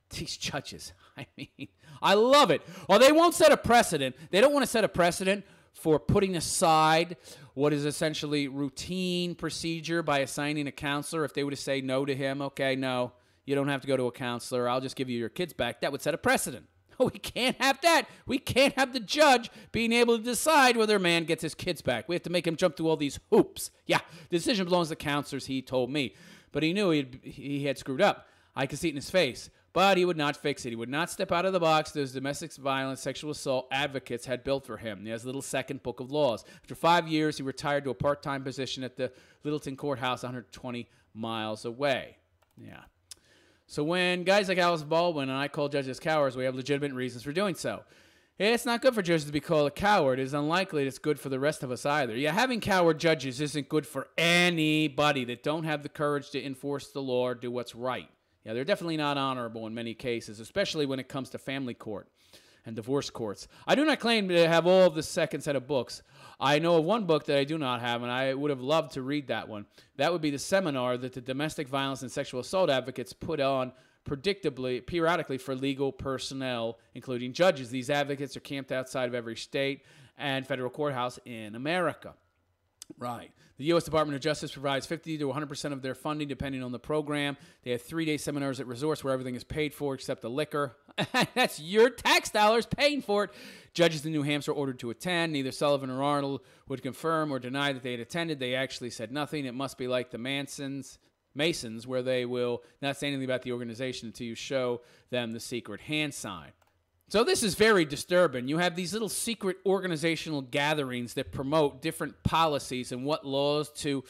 These judges, I mean, I love it. Well, they won't set a precedent. They don't want to set a precedent for putting aside what is essentially routine procedure by assigning a counselor. If they were to say no to him, okay, no, you don't have to go to a counselor. I'll just give you your kids back. That would set a precedent. We can't have that. We can't have the judge being able to decide whether a man gets his kids back. We have to make him jump through all these hoops. Yeah, the decision belongs to counselors, he told me. But he knew he had screwed up. I could see it in his face. But he would not fix it. He would not step out of the box those domestic violence, sexual assault advocates had built for him. He has a little second book of laws. After 5 years, he retired to a part-time position at the Littleton Courthouse 120 miles away. Yeah. So when guys like Alice Baldwin and I call judges cowards, we have legitimate reasons for doing so. It's not good for judges to be called a coward. It is unlikely it's good for the rest of us either. Yeah, having coward judges isn't good for anybody that don't have the courage to enforce the law or do what's right. Yeah, they're definitely not honorable in many cases, especially when it comes to family court and divorce courts. I do not claim to have all of the second set of books. I know of one book that I do not have, and I would have loved to read that one. That would be the seminar that the domestic violence and sexual assault advocates put on periodically for legal personnel, including judges. These advocates are camped outside of every state and federal courthouse in America. Right. The U.S. Department of Justice provides 50 to 100% of their funding, depending on the program. They have 3-day seminars at resorts where everything is paid for except the liquor. That's your tax dollars paying for it. Judges in New Hampshire are ordered to attend. Neither Sullivan or Arnold would confirm or deny that they had attended. They actually said nothing. It must be like the Masons, where they will not say anything about the organization until you show them the secret hand sign. So this is very disturbing. You have these little secret organizational gatherings that promote different policies and what laws to,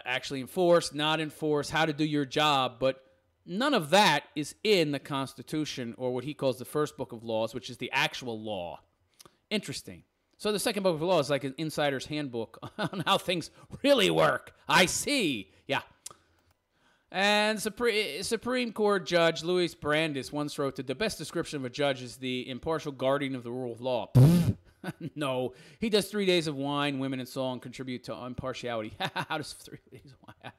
actually enforce, not enforce, how to do your job. But none of that is in the Constitution or what he calls the first book of laws, which is the actual law. Interesting. So the second book of law is like an insider's handbook on how things really work. I see. Yeah. And Supreme Court Judge Louis Brandeis once wrote that the best description of a judge is the impartial guardian of the rule of law. No, he does 3 days of wine, women, and song contribute to impartiality. How does 3 days of wine?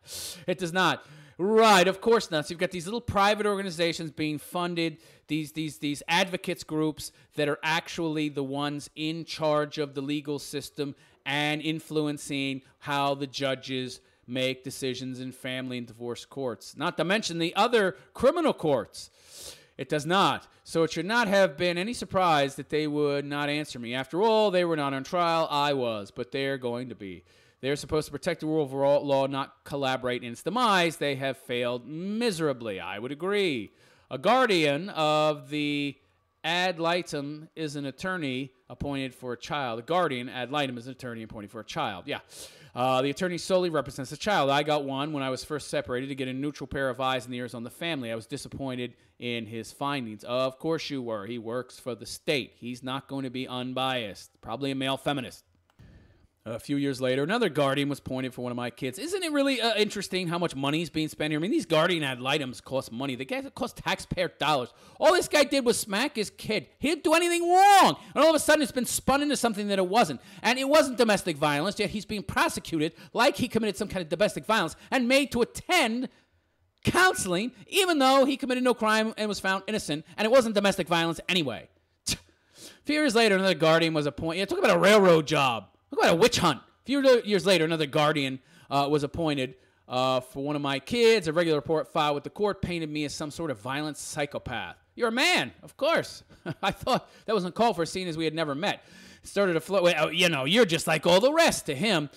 It does not. Right, of course not. So you've got these little private organizations being funded, these advocates groups that are actually the ones in charge of the legal system and influencing how the judges make decisions in family and divorce courts, not to mention the other criminal courts. It does not. So it should not have been any surprise that they would not answer me. After all, they were not on trial. I was, but they're going to be. They're supposed to protect the rule of law, not collaborate in its demise. They have failed miserably. I would agree. A guardian of the ad litem is an attorney appointed for a child. A guardian ad litem is an attorney appointed for a child. Yeah. The attorney solely represents the child. I got one when I was first separated to get a neutral pair of eyes and ears on the family. I was disappointed in his findings. Of course you were. He works for the state. He's not going to be unbiased. Probably a male feminist. A few years later, another guardian was appointed for one of my kids. Isn't it really interesting how much money is being spent here? I mean, these guardian ad litems cost money. They cost taxpayer dollars. All this guy did was smack his kid. He didn't do anything wrong. And all of a sudden, it's been spun into something that it wasn't. And it wasn't domestic violence, yet he's being prosecuted like he committed some kind of domestic violence and made to attend counseling, even though he committed no crime and was found innocent, and it wasn't domestic violence anyway. A few years later, another guardian was appointed. Yeah, talk about a railroad job. Look about a witch hunt. A few years later, another guardian was appointed for one of my kids. A regular report filed with the court painted me as some sort of violent psychopath. You're a man, of course. I thought that wasn't called for, seeing as we had never met. Started a flow. Well, you know, you're just like all the rest to him.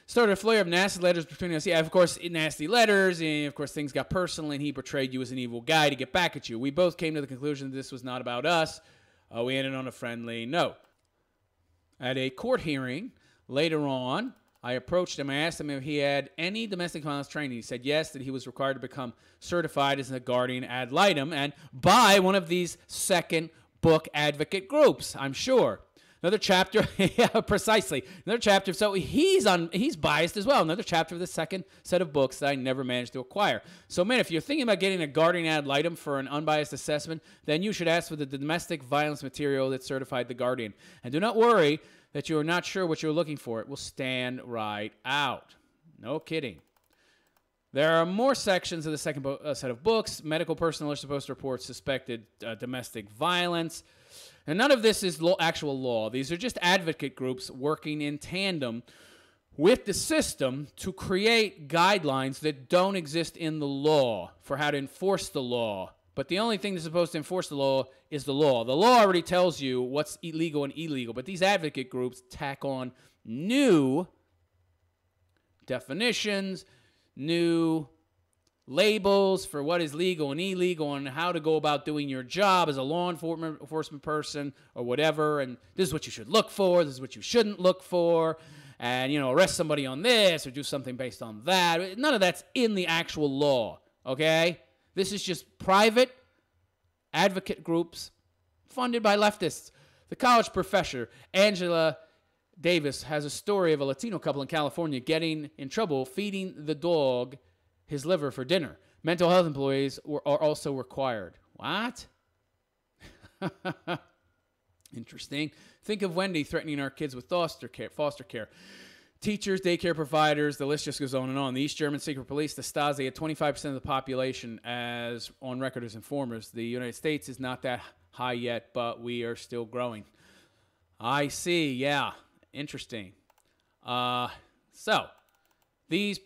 Started a flare of nasty letters between us. Yeah, of course, nasty letters. And, of course, things got personal, and he portrayed you as an evil guy to get back at you. We both came to the conclusion that this was not about us. We ended on a friendly note. At a court hearing later on, I approached him. I asked him if he had any domestic violence training. He said yes, that he was required to become certified as a guardian ad litem and by one of these second book advocate groups, I'm sure. Another chapter, yeah, precisely. Another chapter, so he's biased as well. Another chapter of the second set of books that I never managed to acquire. So, man, if you're thinking about getting a guardian ad litem for an unbiased assessment, then you should ask for the domestic violence material that certified the guardian. And do not worry that you are not sure what you're looking for. It will stand right out. No kidding. There are more sections of the second set of books. Medical personnel are supposed to report suspected domestic violence. And none of this is actual law. These are just advocate groups working in tandem with the system to create guidelines that don't exist in the law for how to enforce the law. But the only thing that's supposed to enforce the law is the law. The law already tells you what's illegal and illegal, but these advocate groups tack on new definitions, new labels for what is legal and illegal and how to go about doing your job as a law enforcement person or whatever. And this is what you should look for. This is what you shouldn't look for. And, you know, arrest somebody on this or do something based on that. None of that's in the actual law, okay? This is just private advocate groups funded by leftists. The college professor, Angela Davis, has a story of a Latino couple in California getting in trouble feeding the dog his liver for dinner. Mental health employees are also required. What? Interesting. Think of Wendy threatening our kids with foster care. Teachers, daycare providers, the list just goes on and on. The East German secret police, the Stasi, had 25% of the population as on record as informers. The United States is not that high yet, but we are still growing. I see. Yeah. Interesting. So, these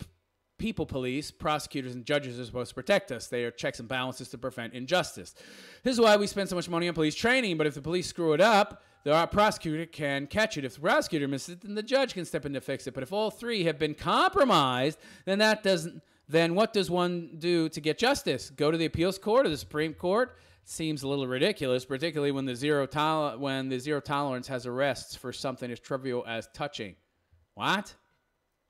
people police, prosecutors, and judges are supposed to protect us. They are checks and balances to prevent injustice. This is why we spend so much money on police training, but if the police screw it up, the prosecutor can catch it. If the prosecutor misses it, then the judge can step in to fix it. But if all three have been compromised, then what does one do to get justice? Go to the appeals court or the Supreme Court? Seems a little ridiculous, particularly when the zero tolerance has arrests for something as trivial as touching. What?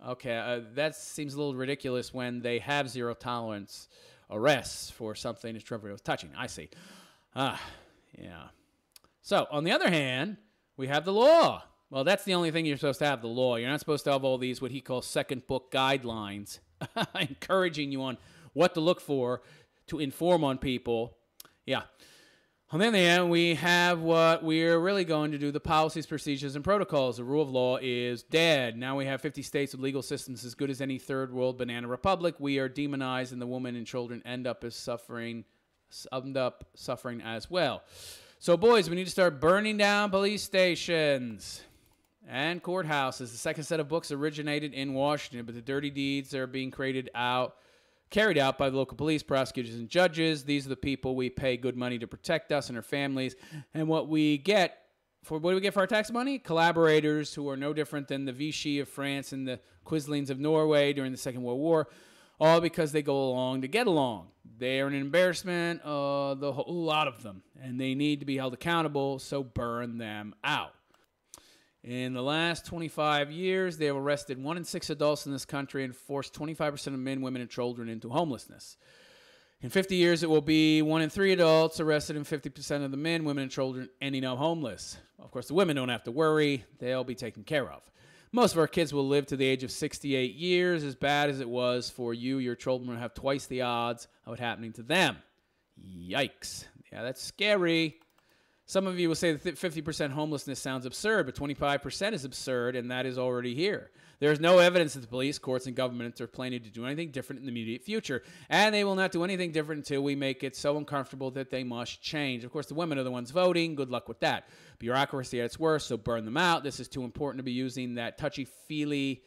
Okay, that seems a little ridiculous when they have zero tolerance arrests for something as trivial as touching. I see. Yeah. So, on the other hand, we have the law. Well, that's the only thing you're supposed to have, the law. You're not supposed to have all these what he calls second book guidelines encouraging you on what to look for to inform on people. Yeah. On the other hand, we have what we're really going to do, the policies, procedures, and protocols. The rule of law is dead. Now we have 50 states with legal systems as good as any third world banana republic. We are demonized, and the women and children end up suffering as well. So, boys, we need to start burning down police stations and courthouses. The second set of books originated in Washington, but the dirty deeds are being carried out by the local police, prosecutors, and judges. These are the people we pay good money to protect us and our families. And what do we get for our tax money? Collaborators who are no different than the Vichy of France and the Quislings of Norway during the Second World War, all because they go along to get along. They are an embarrassment, the whole lot of them, and they need to be held accountable, so burn them out. In the last 25 years, they have arrested 1 in 6 adults in this country and forced 25% of men, women, and children into homelessness. In 50 years, it will be 1 in 3 adults arrested and 50% of the men, women, and children ending up homeless. Of course, the women don't have to worry. They'll be taken care of. Most of our kids will live to the age of 68 years. As bad as it was for you, your children will have twice the odds of it happening to them. Yikes. Yeah, that's scary. Some of you will say that 50% homelessness sounds absurd, but 25% is absurd, and that is already here. There is no evidence that the police, courts, and governments are planning to do anything different in the immediate future, and they will not do anything different until we make it so uncomfortable that they must change. Of course, the women are the ones voting. Good luck with that. Bureaucracy at its worst, so burn them out. This is too important to be using that touchy-feely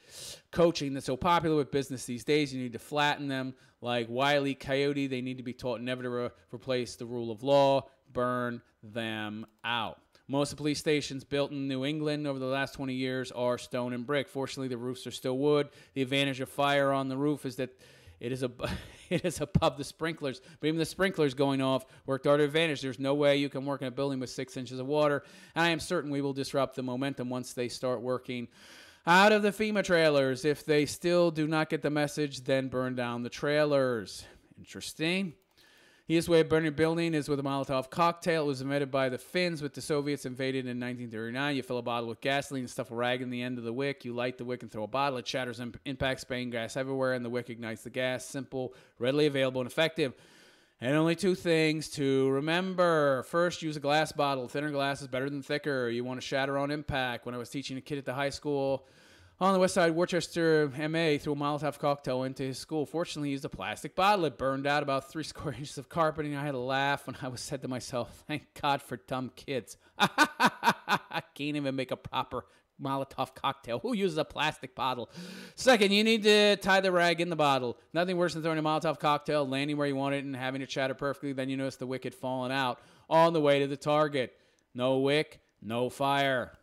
coaching that's so popular with business these days. You need to flatten them like Wile E. Coyote. They need to be taught never to replace the rule of law. burn them out. Most of the police stations built in New England over the last 20 years are stone and brick. Fortunately, the roofs are still wood. The advantage of fire on the roof is that it is above the sprinklers. But even the sprinklers going off work to our advantage. There's no way you can work in a building with 6 inches of water. And I am certain we will disrupt the momentum once they start working out of the FEMA trailers. If they still do not get the message, then burn down the trailers. Interesting. The easiest way of burning a building is with a Molotov cocktail. It was invented by the Finns with the Soviets invaded in 1939. You fill a bottle with gasoline and stuff a rag in the end of the wick. You light the wick and throw a bottle. It shatters and impacts, spraying gas everywhere, and the wick ignites the gas. Simple, readily available, and effective. And only 2 things to remember. First, use a glass bottle. Thinner glass is better than thicker. You want to shatter on impact. When I was teaching a kid at the high school on the west side, Worcester, MA, threw a Molotov cocktail into his school. Fortunately, he used a plastic bottle. It burned out about 3 square inches of carpeting. I had to laugh when I said to myself, thank God for dumb kids. I can't even make a proper Molotov cocktail. Who uses a plastic bottle? Second, you need to tie the rag in the bottle. Nothing worse than throwing a Molotov cocktail, landing where you want it, and having it shatter perfectly. Then you notice the wick had fallen out on the way to the target. No wick, no fire.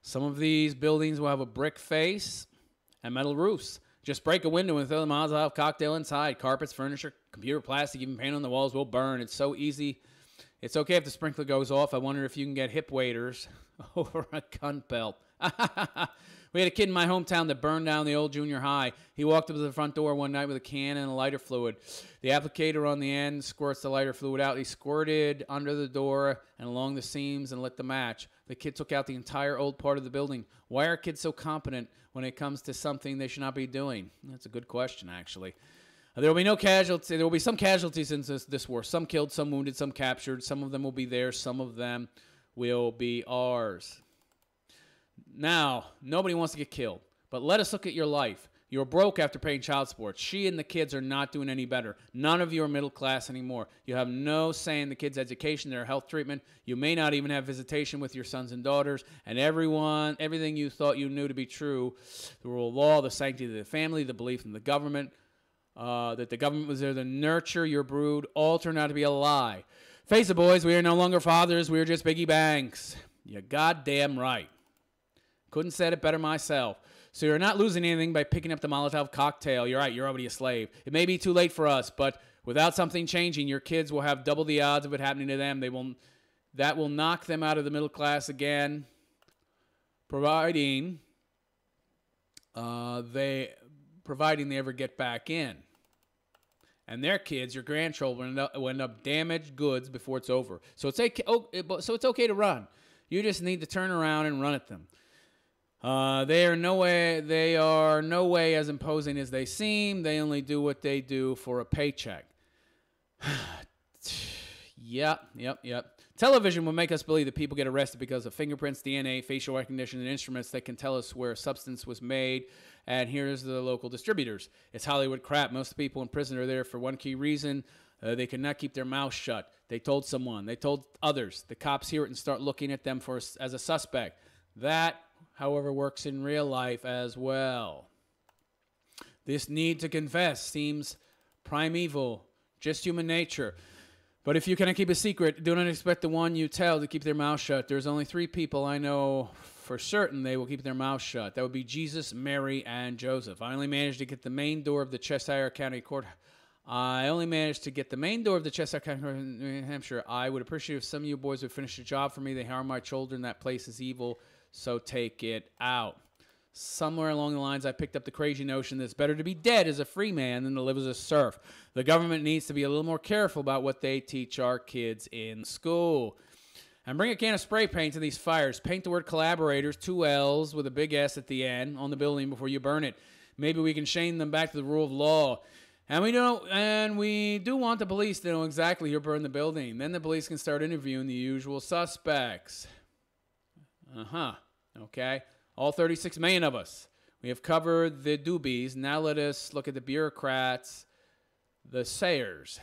Some of these buildings will have a brick face and metal roofs. Just break a window and throw the Molotov cocktail inside. Carpets, furniture, computer, plastic, even paint on the walls will burn. It's so easy. It's okay if the sprinkler goes off. I wonder if you can get hip waders over a gun belt. We had a kid in my hometown that burned down the old junior high. He walked up to the front door one night with a can and a lighter fluid. The applicator on the end squirts the lighter fluid out. He squirted under the door and along the seams and lit the match. The kid took out the entire old part of the building. Why are kids so competent when it comes to something they should not be doing? That's a good question, actually. There will be no casualties. There will be some casualties in this war. Some killed, some wounded, some captured. Some of them will be theirs. Some of them will be ours. Now, nobody wants to get killed, but let us look at your life. You're broke after paying child support. She and the kids are not doing any better. None of you are middle class anymore. You have no say in the kids' education, their health treatment. You may not even have visitation with your sons and daughters. And everything you thought you knew to be true, the rule of law, the sanctity of the family, the belief in the government, that the government was there to nurture your brood, all turned out to be a lie. Face it, boys, we are no longer fathers. We are just piggy banks. You're goddamn right. Couldn't said it better myself. So you're not losing anything by picking up the Molotov cocktail. You're right, you're already a slave. It may be too late for us, but without something changing, your kids will have double the odds of it happening to them. That will knock them out of the middle class again, providing they ever get back in. And their kids, your grandchildren, will end up damaged goods before it's over. So it's okay to run. You just need to turn around and run at them. They are no way as imposing as they seem. They only do what they do for a paycheck. Yep. Television will make us believe that people get arrested because of fingerprints, DNA, facial recognition, and instruments that can tell us where a substance was made. And here's the local distributors. It's Hollywood crap. Most people in prison are there for one key reason. They could not keep their mouth shut. They told someone. They told others. The cops hear it and start looking at them as a suspect. That, however, works in real life as well. This need to confess seems primeval, just human nature. But if you cannot keep a secret, do not expect the one you tell to keep their mouth shut. There's only 3 people I know for certain they will keep their mouth shut. That would be Jesus, Mary, and Joseph. I only managed to get the main door of the Cheshire County Court. New Hampshire. I would appreciate if some of you boys would finish the job for me. They harm my children. That place is evil, so take it out. Somewhere along the lines, I picked up the crazy notion that it's better to be dead as a free man than to live as a serf. The government needs to be a little more careful about what they teach our kids in school. And bring a can of spray paint to these fires. Paint the word collaborators, 2 L's with a big S at the end, on the building before you burn it. Maybe we can shame them back to the rule of law. And we do want the police to know exactly who burned the building. Then the police can start interviewing the usual suspects. Okay. All 36 million of us. We have covered the doobies. Now let us look at the bureaucrats, the sayers.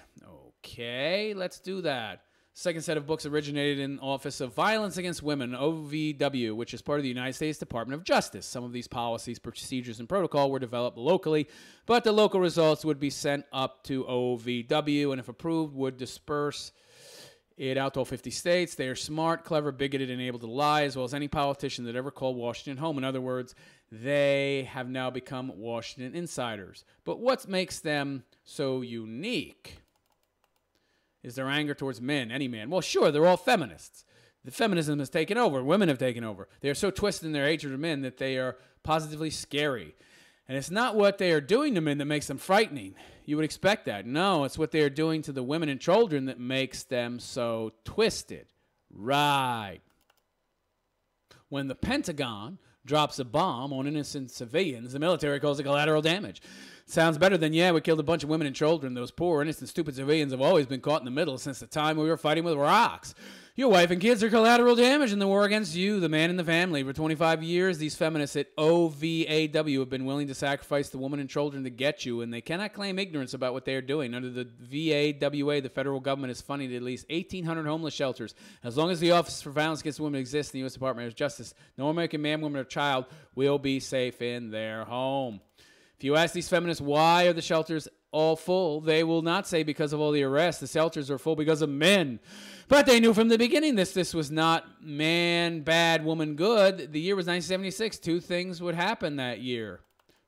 Okay, let's do that. Second set of books originated in Office of Violence Against Women, OVW, which is part of the United States Department of Justice. Some of these policies, procedures, and protocol were developed locally, but the local results would be sent up to OVW, and if approved, would disperse It out to all 50 states. They are smart, clever, bigoted, and able to lie, as well as any politician that ever called Washington home. In other words, they have now become Washington insiders. But what makes them so unique is their anger towards men, any man. Well, sure, they're all feminists. The feminism has taken over. Women have taken over. They are so twisted in their hatred of men that they are positively scary. And it's not what they are doing to men that makes them frightening. You would expect that. No, it's what they are doing to the women and children that makes them so twisted. Right. When the Pentagon drops a bomb on innocent civilians, the military calls it collateral damage. Sounds better than, yeah, we killed a bunch of women and children. Those poor, innocent, stupid civilians have always been caught in the middle since the time we were fighting with rocks. Your wife and kids are collateral damage in the war against you, the man in the family. For 25 years, these feminists at OVAW have been willing to sacrifice the women and children to get you, and they cannot claim ignorance about what they are doing. Under the VAWA, the federal government is funding at least 1,800 homeless shelters. As long as the Office for Violence Against Women exists in the U.S. Department of Justice, no American man, woman, or child will be safe in their home. If you ask these feminists why are the shelters all full, they will not say because of all the arrests. The shelters are full because of men. But they knew from the beginning this was not man bad, woman good. The year was 1976. Two things would happen that year.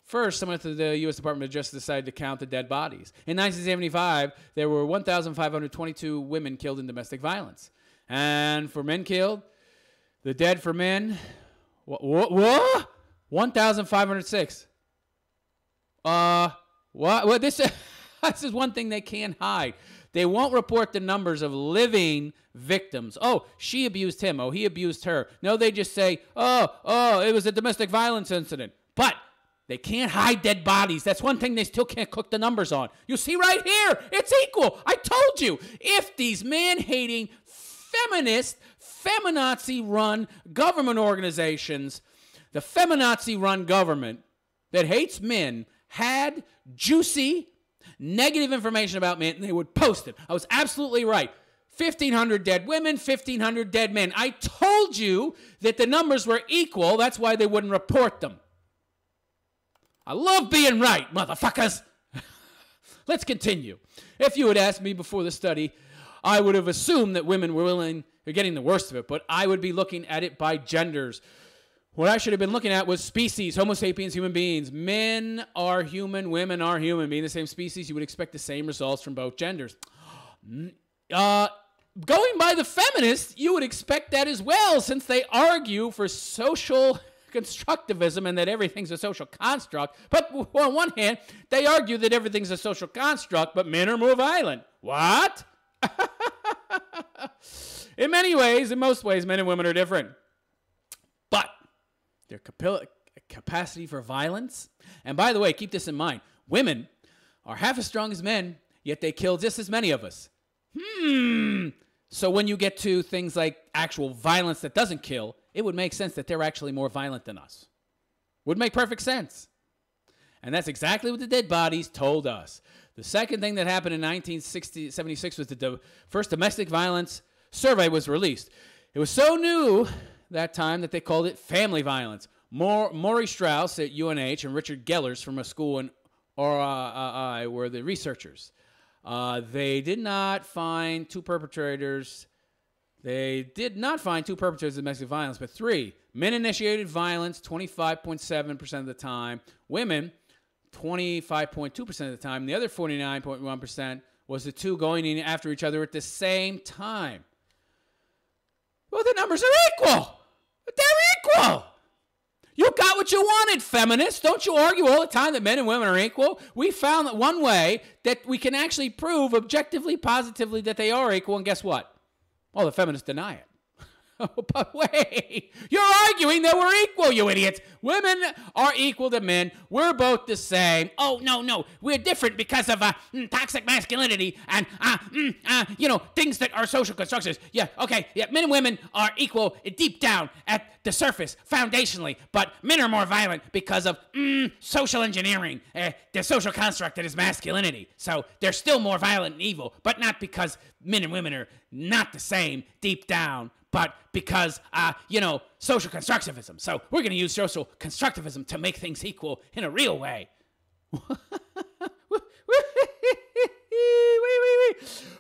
First, someone at the U.S. Department of Justice decided to count the dead bodies. In 1975, there were 1,522 women killed in domestic violence. And for men killed, the dead for men, what? 1,506. What? This is one thing they can't hide. They won't report the numbers of living victims. Oh, she abused him. Oh, he abused her. No, they just say, oh, it was a domestic violence incident. But they can't hide dead bodies. That's one thing they still can't cook the numbers on. You see right here, it's equal. I told you. If these man-hating, feminist, feminazi-run government organizations, the feminazi-run government that hates men, had juicy, negative information about men, and they would post it. I was absolutely right. 1,500 dead women, 1,500 dead men. I told you that the numbers were equal. That's why they wouldn't report them. I love being right, motherfuckers. Let's continue. If you had asked me before the study, I would have assumed that women were getting the worst of it, but I would be looking at it by genders. What I should have been looking at was species, Homo sapiens, human beings. Men are human, women are human. Being the same species, you would expect the same results from both genders. Going by the feminists, you would expect that as well, since they argue for social constructivism and that everything's a social construct. But on one hand, they argue that everything's a social construct, but men are more violent. What? In many ways, in most ways, men and women are different. But their capacity for violence. And by the way, keep this in mind. Women are half as strong as men, yet they kill just as many of us. So when you get to things like actual violence that doesn't kill, it would make sense that they're actually more violent than us. Would make perfect sense. And that's exactly what the dead bodies told us. The second thing that happened in 1976 was the first domestic violence survey was released. It was so new that time that they called it family violence. Maury Strauss at UNH and Richard Gellers from a school in RI were the researchers. They did not find two perpetrators. They did not find two perpetrators of domestic violence, but three. Men-initiated violence, 25.7% of the time. Women, 25.2% of the time. The other 49.1% was the two going in after each other at the same time. Well, the numbers are equal. They're equal. You got what you wanted, feminists. Don't you argue all the time that men and women are equal? We found that one way that we can actually prove objectively, positively that they are equal, and guess what? Well, the feminists deny it. But wait, you're arguing that we're equal, you idiots. Women are equal to men. We're both the same. Oh, no. We're different because of toxic masculinity and, things that are social constructions. Yeah, okay. Yeah, men and women are equal deep down at the surface, foundationally. But men are more violent because of social engineering, the social construct that is masculinity. So they're still more violent and evil, but not because men and women are not the same deep down, but because, social constructivism. So we're going to use social constructivism to make things equal in a real way.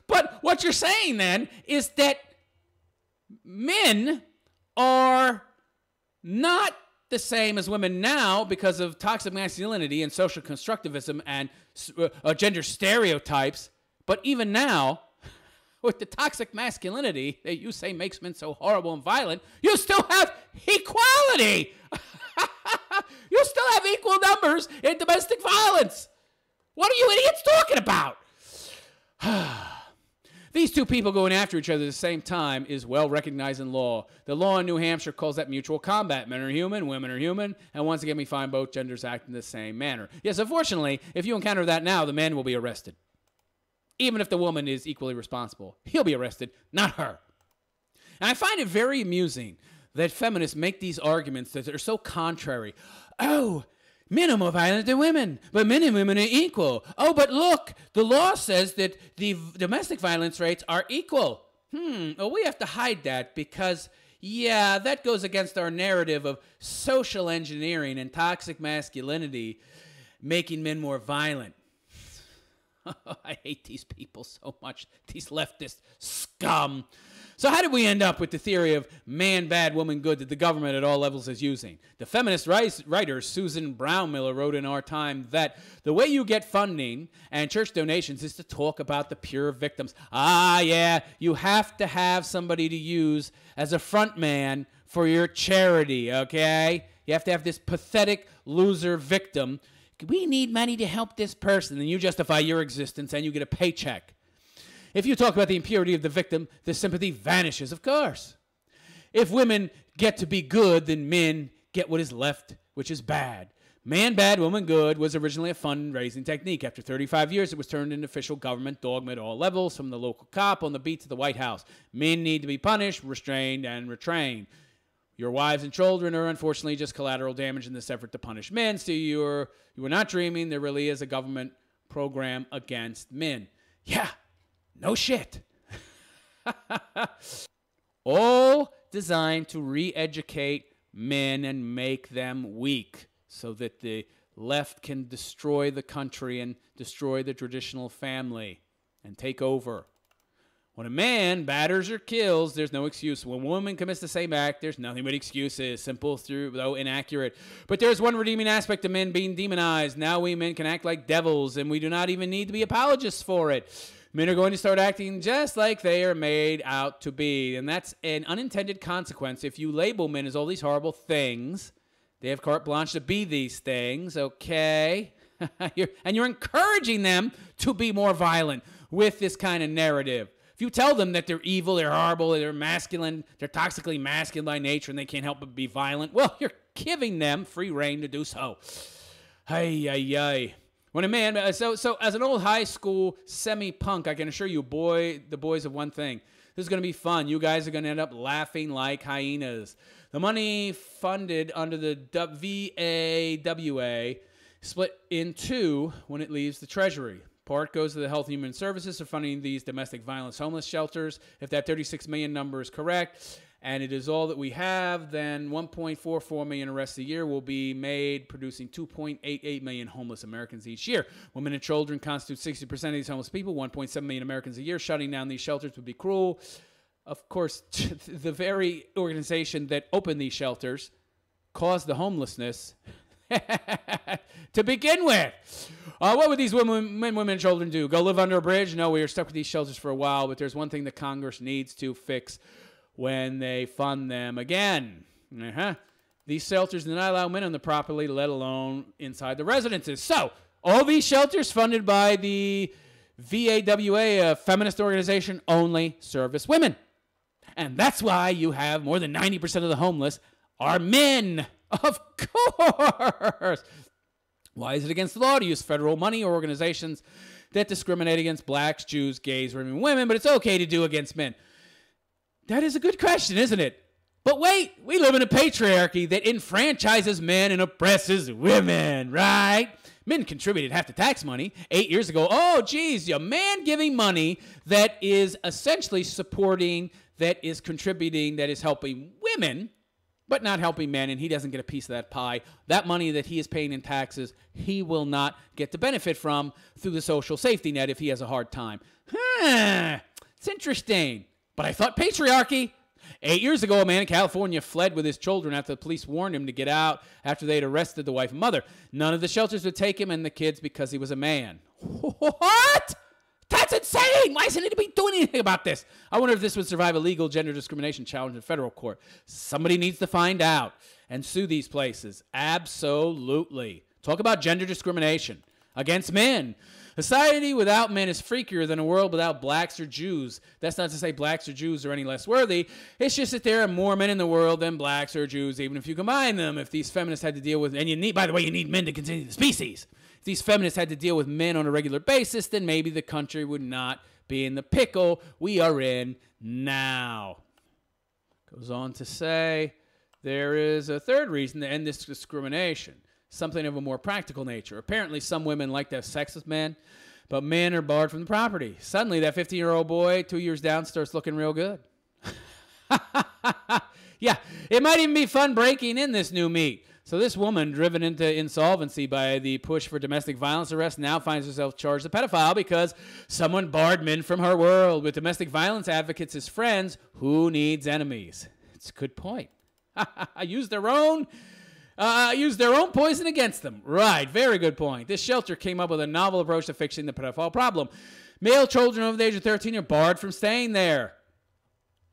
But what you're saying then is that men are not the same as women now because of toxic masculinity and social constructivism and gender stereotypes. But even now, with the toxic masculinity that you say makes men so horrible and violent, you still have equality. You still have equal numbers in domestic violence. What are you idiots talking about? These two people going after each other at the same time is well recognized in law. The law in New Hampshire calls that mutual combat. Men are human, women are human, and once again we find both genders act in the same manner. Yes, unfortunately, if you encounter that now, the man will be arrested. Even if the woman is equally responsible, he'll be arrested, not her. And I find it very amusing that feminists make these arguments that are so contrary. Oh, men are more violent than women, but men and women are equal. Oh, but look, the law says that the domestic violence rates are equal. Well, we have to hide that because, yeah, that goes against our narrative of social engineering and toxic masculinity making men more violent. I hate these people so much, these leftist scum. So how did we end up with the theory of man bad, woman good that the government at all levels is using? The feminist writer Susan Brownmiller wrote in our time that the way you get funding and church donations is to talk about the pure victims. Ah, yeah, you have to have somebody to use as a front man for your charity, okay? You have to have this pathetic loser victim. We need money to help this person, and you justify your existence and you get a paycheck. If you talk about the impurity of the victim, the sympathy vanishes, of course. If women get to be good, then men get what is left, which is bad. Man bad, woman good was originally a fundraising technique. After 35 years, it was turned into official government dogma at all levels, from the local cop on the beat to the White House. Men need to be punished, restrained, and retrained. Your wives and children are unfortunately just collateral damage in this effort to punish men. So you are not dreaming. There really is a government program against men. Yeah, no shit. All designed to re-educate men and make them weak so that the left can destroy the country and destroy the traditional family and take over. When a man batters or kills, there's no excuse. When a woman commits the same act, there's nothing but excuses, simple though inaccurate. But there's one redeeming aspect of men being demonized. Now we men can act like devils, and we do not even need to be apologists for it. Men are going to start acting just like they are made out to be, and that's an unintended consequence. If you label men as all these horrible things, they have carte blanche to be these things, okay? And you're encouraging them to be more violent with this kind of narrative. If you tell them that they're evil, they're horrible, they're masculine, they're toxically masculine by nature, and they can't help but be violent, well, you're giving them free rein to do so. Ay. When a man, so as an old high school semi-punk, I can assure you, the boys of one thing. This is going to be fun. You guys are going to end up laughing like hyenas. The money funded under the VAWA split in two when it leaves the Treasury. Part goes to the Health and Human Services for funding these domestic violence homeless shelters. If that 36 million number is correct, and it is all that we have, then 1.44 million arrests a year will be made, producing 2.88 million homeless Americans each year. Women and children constitute 60% of these homeless people, 1.7 million Americans a year. Shutting down these shelters would be cruel. Of course, the very organization that opened these shelters caused the homelessness to begin with. What would these men, women, and children do? Go live under a bridge? No, we are stuck with these shelters for a while, but there's one thing that Congress needs to fix when they fund them again. These shelters do not allow men on the property, let alone inside the residences. So, all these shelters funded by the VAWA, a feminist organization, only service women. And that's why you have more than 90% of the homeless are men. Of course. Why is it against the law to use federal money or organizations that discriminate against blacks, Jews, gays, or even women, but it's okay to do against men? That is a good question, isn't it? But wait, we live in a patriarchy that enfranchises men and oppresses women, right? Men contributed half the tax money 8 years ago. Oh, geez, a man giving money that is essentially supporting, that is contributing, that is helping women but not helping men, and he doesn't get a piece of that pie. That money that he is paying in taxes, he will not get to benefit from through the social safety net if he has a hard time. It's interesting. But I thought patriarchy. 8 years ago, a man in California fled with his children after the police warned him to get out after they had arrested the wife and mother. None of the shelters would take him and the kids because he was a man. What? That's insane! Why isn't anybody doing anything about this? I wonder if this would survive a legal gender discrimination challenge in federal court. Somebody needs to find out and sue these places. Absolutely. Talk about gender discrimination against men. A society without men is freakier than a world without blacks or Jews. That's not to say blacks or Jews are any less worthy. It's just that there are more men in the world than blacks or Jews, even if you combine them. If these feminists had to deal with, and you need, by the way, you need men to continue the species. If these feminists had to deal with men on a regular basis, then maybe the country would not be in the pickle we are in now. Goes on to say there is a third reason to end this discrimination. Something of a more practical nature. Apparently, some women like to have sex with men, but men are barred from the property. Suddenly, that 15-year-old boy, 2 years down, starts looking real good. Yeah, it might even be fun breaking in this new meat. So this woman, driven into insolvency by the push for domestic violence arrest, now finds herself charged as a pedophile because someone barred men from her world. With domestic violence advocates as friends, who needs enemies? It's a good point. Use their own poison against them. Right, very good point. This shelter came up with a novel approach to fixing the pedophile problem. Male children over the age of 13 are barred from staying there.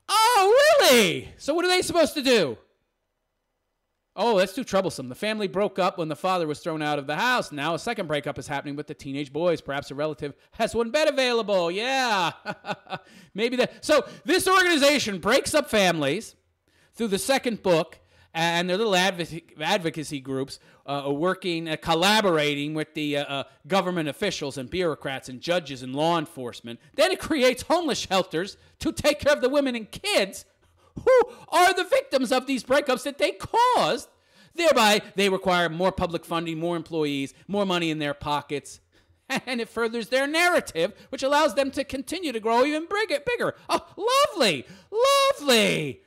Oh, really? So what are they supposed to do? Oh, that's too troublesome. The family broke up when the father was thrown out of the house. Now a second breakup is happening with the teenage boys. Perhaps a relative has one bed available. Yeah. Maybe that. So this organization breaks up families through the second book, and their little advocacy groups collaborating with the government officials and bureaucrats and judges and law enforcement. Then it creates homeless shelters to take care of the women and kids who are the victims of these breakups that they caused. Thereby, they require more public funding, more employees, more money in their pockets. And it furthers their narrative, which allows them to continue to grow even bigger. Oh, lovely. Lovely.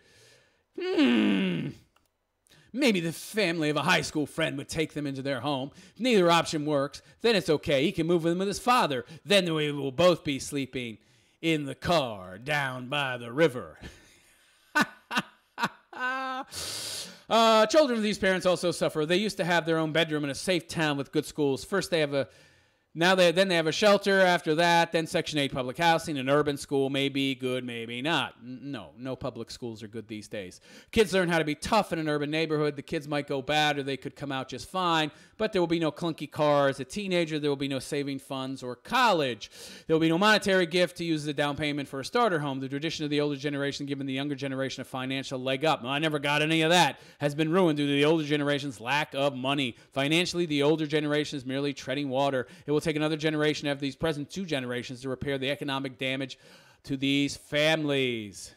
Maybe the family of a high school friend would take them into their home. If neither option works, then it's okay. He can move in with his father. Then they will both be sleeping in the car down by the river. Children of these parents also suffer. They used to have their own bedroom in a safe town with good schools. First they have then they have a shelter. After that, then Section 8 public housing. An urban school may be good, maybe not. No public schools are good these days. Kids learn how to be tough in an urban neighborhood. The kids might go bad or they could come out just fine, but there will be no clunky cars. A teenager, there will be no saving funds or college. There will be no monetary gift to use as a down payment for a starter home. The tradition of the older generation giving the younger generation a financial leg up. No, I never got any of that. Has been ruined due to the older generation's lack of money. Financially, the older generation is merely treading water. It will take another generation after these present two generations to repair the economic damage to these families.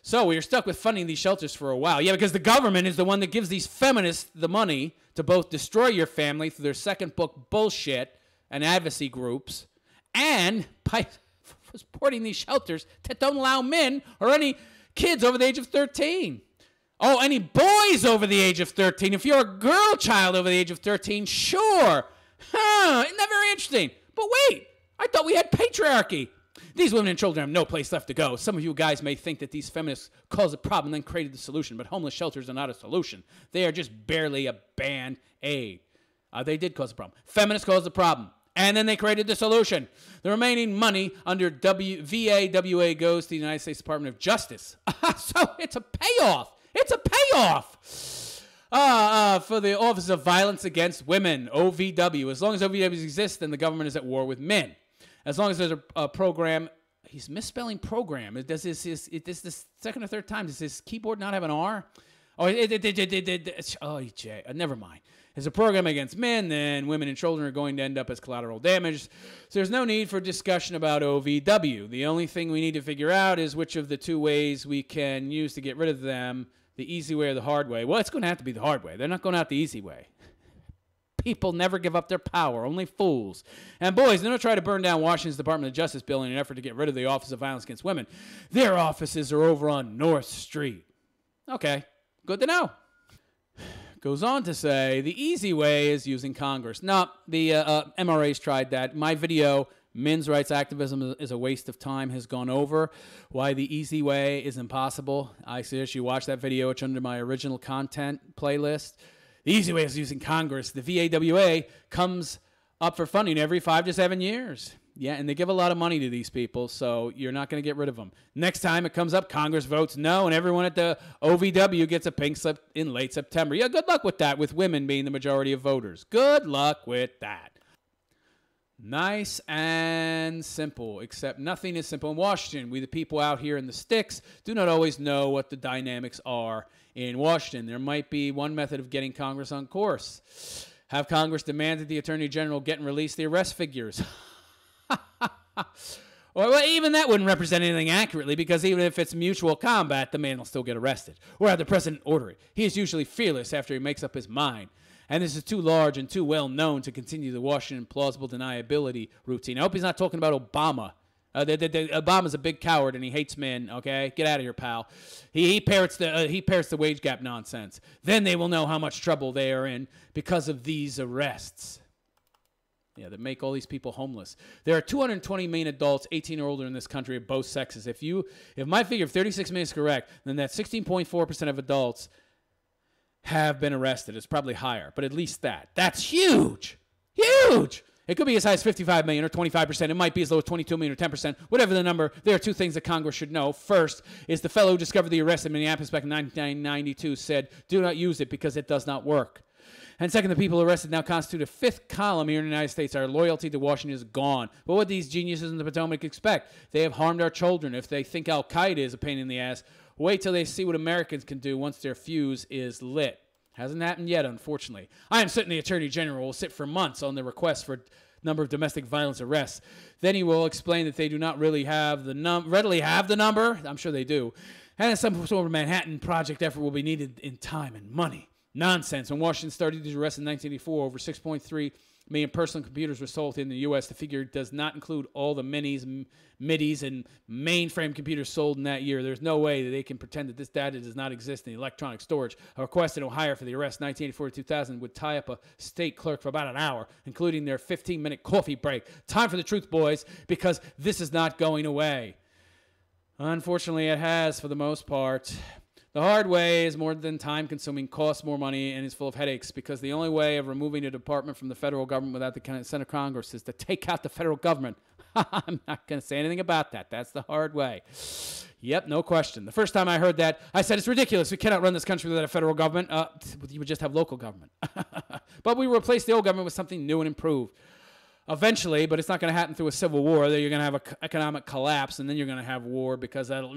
So we are stuck with funding these shelters for a while. Yeah, because the government is the one that gives these feminists the money to both destroy your family through their second book bullshit and advocacy groups, and by supporting these shelters that don't allow men or any kids over the age of 13. Oh, any boys over the age of 13. If you're a girl child over the age of 13, sure. Isn't that very interesting? But wait, I thought we had patriarchy. These women and children have no place left to go. Some of you guys may think that these feminists caused a problem and then created the solution, but homeless shelters are not a solution. They are just barely a band-aid. They did cause a problem. Feminists caused the problem, and then they created the solution. The remaining money under VAWA goes to the United States Department of Justice. So it's a payoff. It's a payoff. For the Office of Violence Against Women, OVW. As long as OVW exists, then the government is at war with men. As long as there's a program, he's misspelling program. Does this the second or third time? Does his keyboard not have an R? Never mind. There's a program against men, then women and children are going to end up as collateral damage. So there's no need for discussion about OVW. The only thing we need to figure out is which of the two ways we can use to get rid of them. The easy way or the hard way? Well, it's going to have to be the hard way. They're not going out the easy way. People never give up their power, only fools. And boys, they don't try to burn down Washington's Department of Justice building in an effort to get rid of the Office of Violence Against Women. Their offices are over on North Street. Okay, Good to know. Goes on to say, the easy way is using Congress. No, the MRA's tried that. My video, Men's Rights Activism is a Waste of Time, has gone over why the easy way is impossible. I suggest you watch that video. It's under my original content playlist. The easy way is using Congress. The VAWA comes up for funding every 5 to 7 years. Yeah, and they give a lot of money to these people, so you're not going to get rid of them. Next time it comes up, Congress votes no, and everyone at the OVW gets a pink slip in late September. Yeah, good luck with that, with women being the majority of voters. Good luck with that. Nice and simple, except nothing is simple in Washington. We, the people out here in the sticks, do not always know what the dynamics are in Washington. There might be one method of getting Congress on course. Have Congress demand that the Attorney General get and release the arrest figures. Or well, even that wouldn't represent anything accurately, because even if it's mutual combat, the man will still get arrested. Or have the president order it. He is usually fearless after he makes up his mind. And this is too large and too well known to continue the Washington plausible deniability routine. I hope he's not talking about Obama. Obama's a big coward and he hates men. Okay, get out of here, pal. He parrots the wage gap nonsense. Then they will know how much trouble they are in because of these arrests. Yeah, that make all these people homeless. There are 220 million adults 18 or older in this country of both sexes. If my figure of 36 million is correct, then that 16.4% of adults have been arrested. It's probably higher, but at least that. That's huge. Huge. It could be as high as 55 million or 25%. It might be as low as 22 million or 10%. Whatever the number, there are two things that Congress should know. First is the fellow who discovered the arrest in Minneapolis back in 1992 said, do not use it because it does not work. And second, the people arrested now constitute a fifth column here in the United States. Our loyalty to Washington is gone. But what these geniuses in the Potomac expect? They have harmed our children. If they think Al-Qaeda is a pain in the ass, wait till they see what Americans can do once their fuse is lit. Hasn't happened yet, unfortunately. I am certain the Attorney General will sit for months on the request for number of domestic violence arrests. Then he will explain that they do not really have readily have the number. I'm sure they do. And some sort of Manhattan Project effort will be needed in time and money. Nonsense. When Washington started these arrests in 1984, over 6.3 million personal computers were sold in the U.S. The figure does not include all the minis, middies, and mainframe computers sold in that year. There's no way that they can pretend that this data does not exist in electronic storage. A request in Ohio for the arrest 1984 to 2000 would tie up a state clerk for about an hour, including their 15-minute coffee break. Time for the truth, boys, because this is not going away. Unfortunately, it has for the most part. The hard way is more than time-consuming, costs more money, and is full of headaches, because the only way of removing a department from the federal government without the consent of Congress is to take out the federal government. I'm not going to say anything about that. That's the hard way. Yep, no question. The first time I heard that, I said, it's ridiculous. We cannot run this country without a federal government. You would just have local government. But we replace the old government with something new and improved. Eventually, but it's not going to happen through a civil war. You're going to have an economic collapse, and then you're going to have war because there'll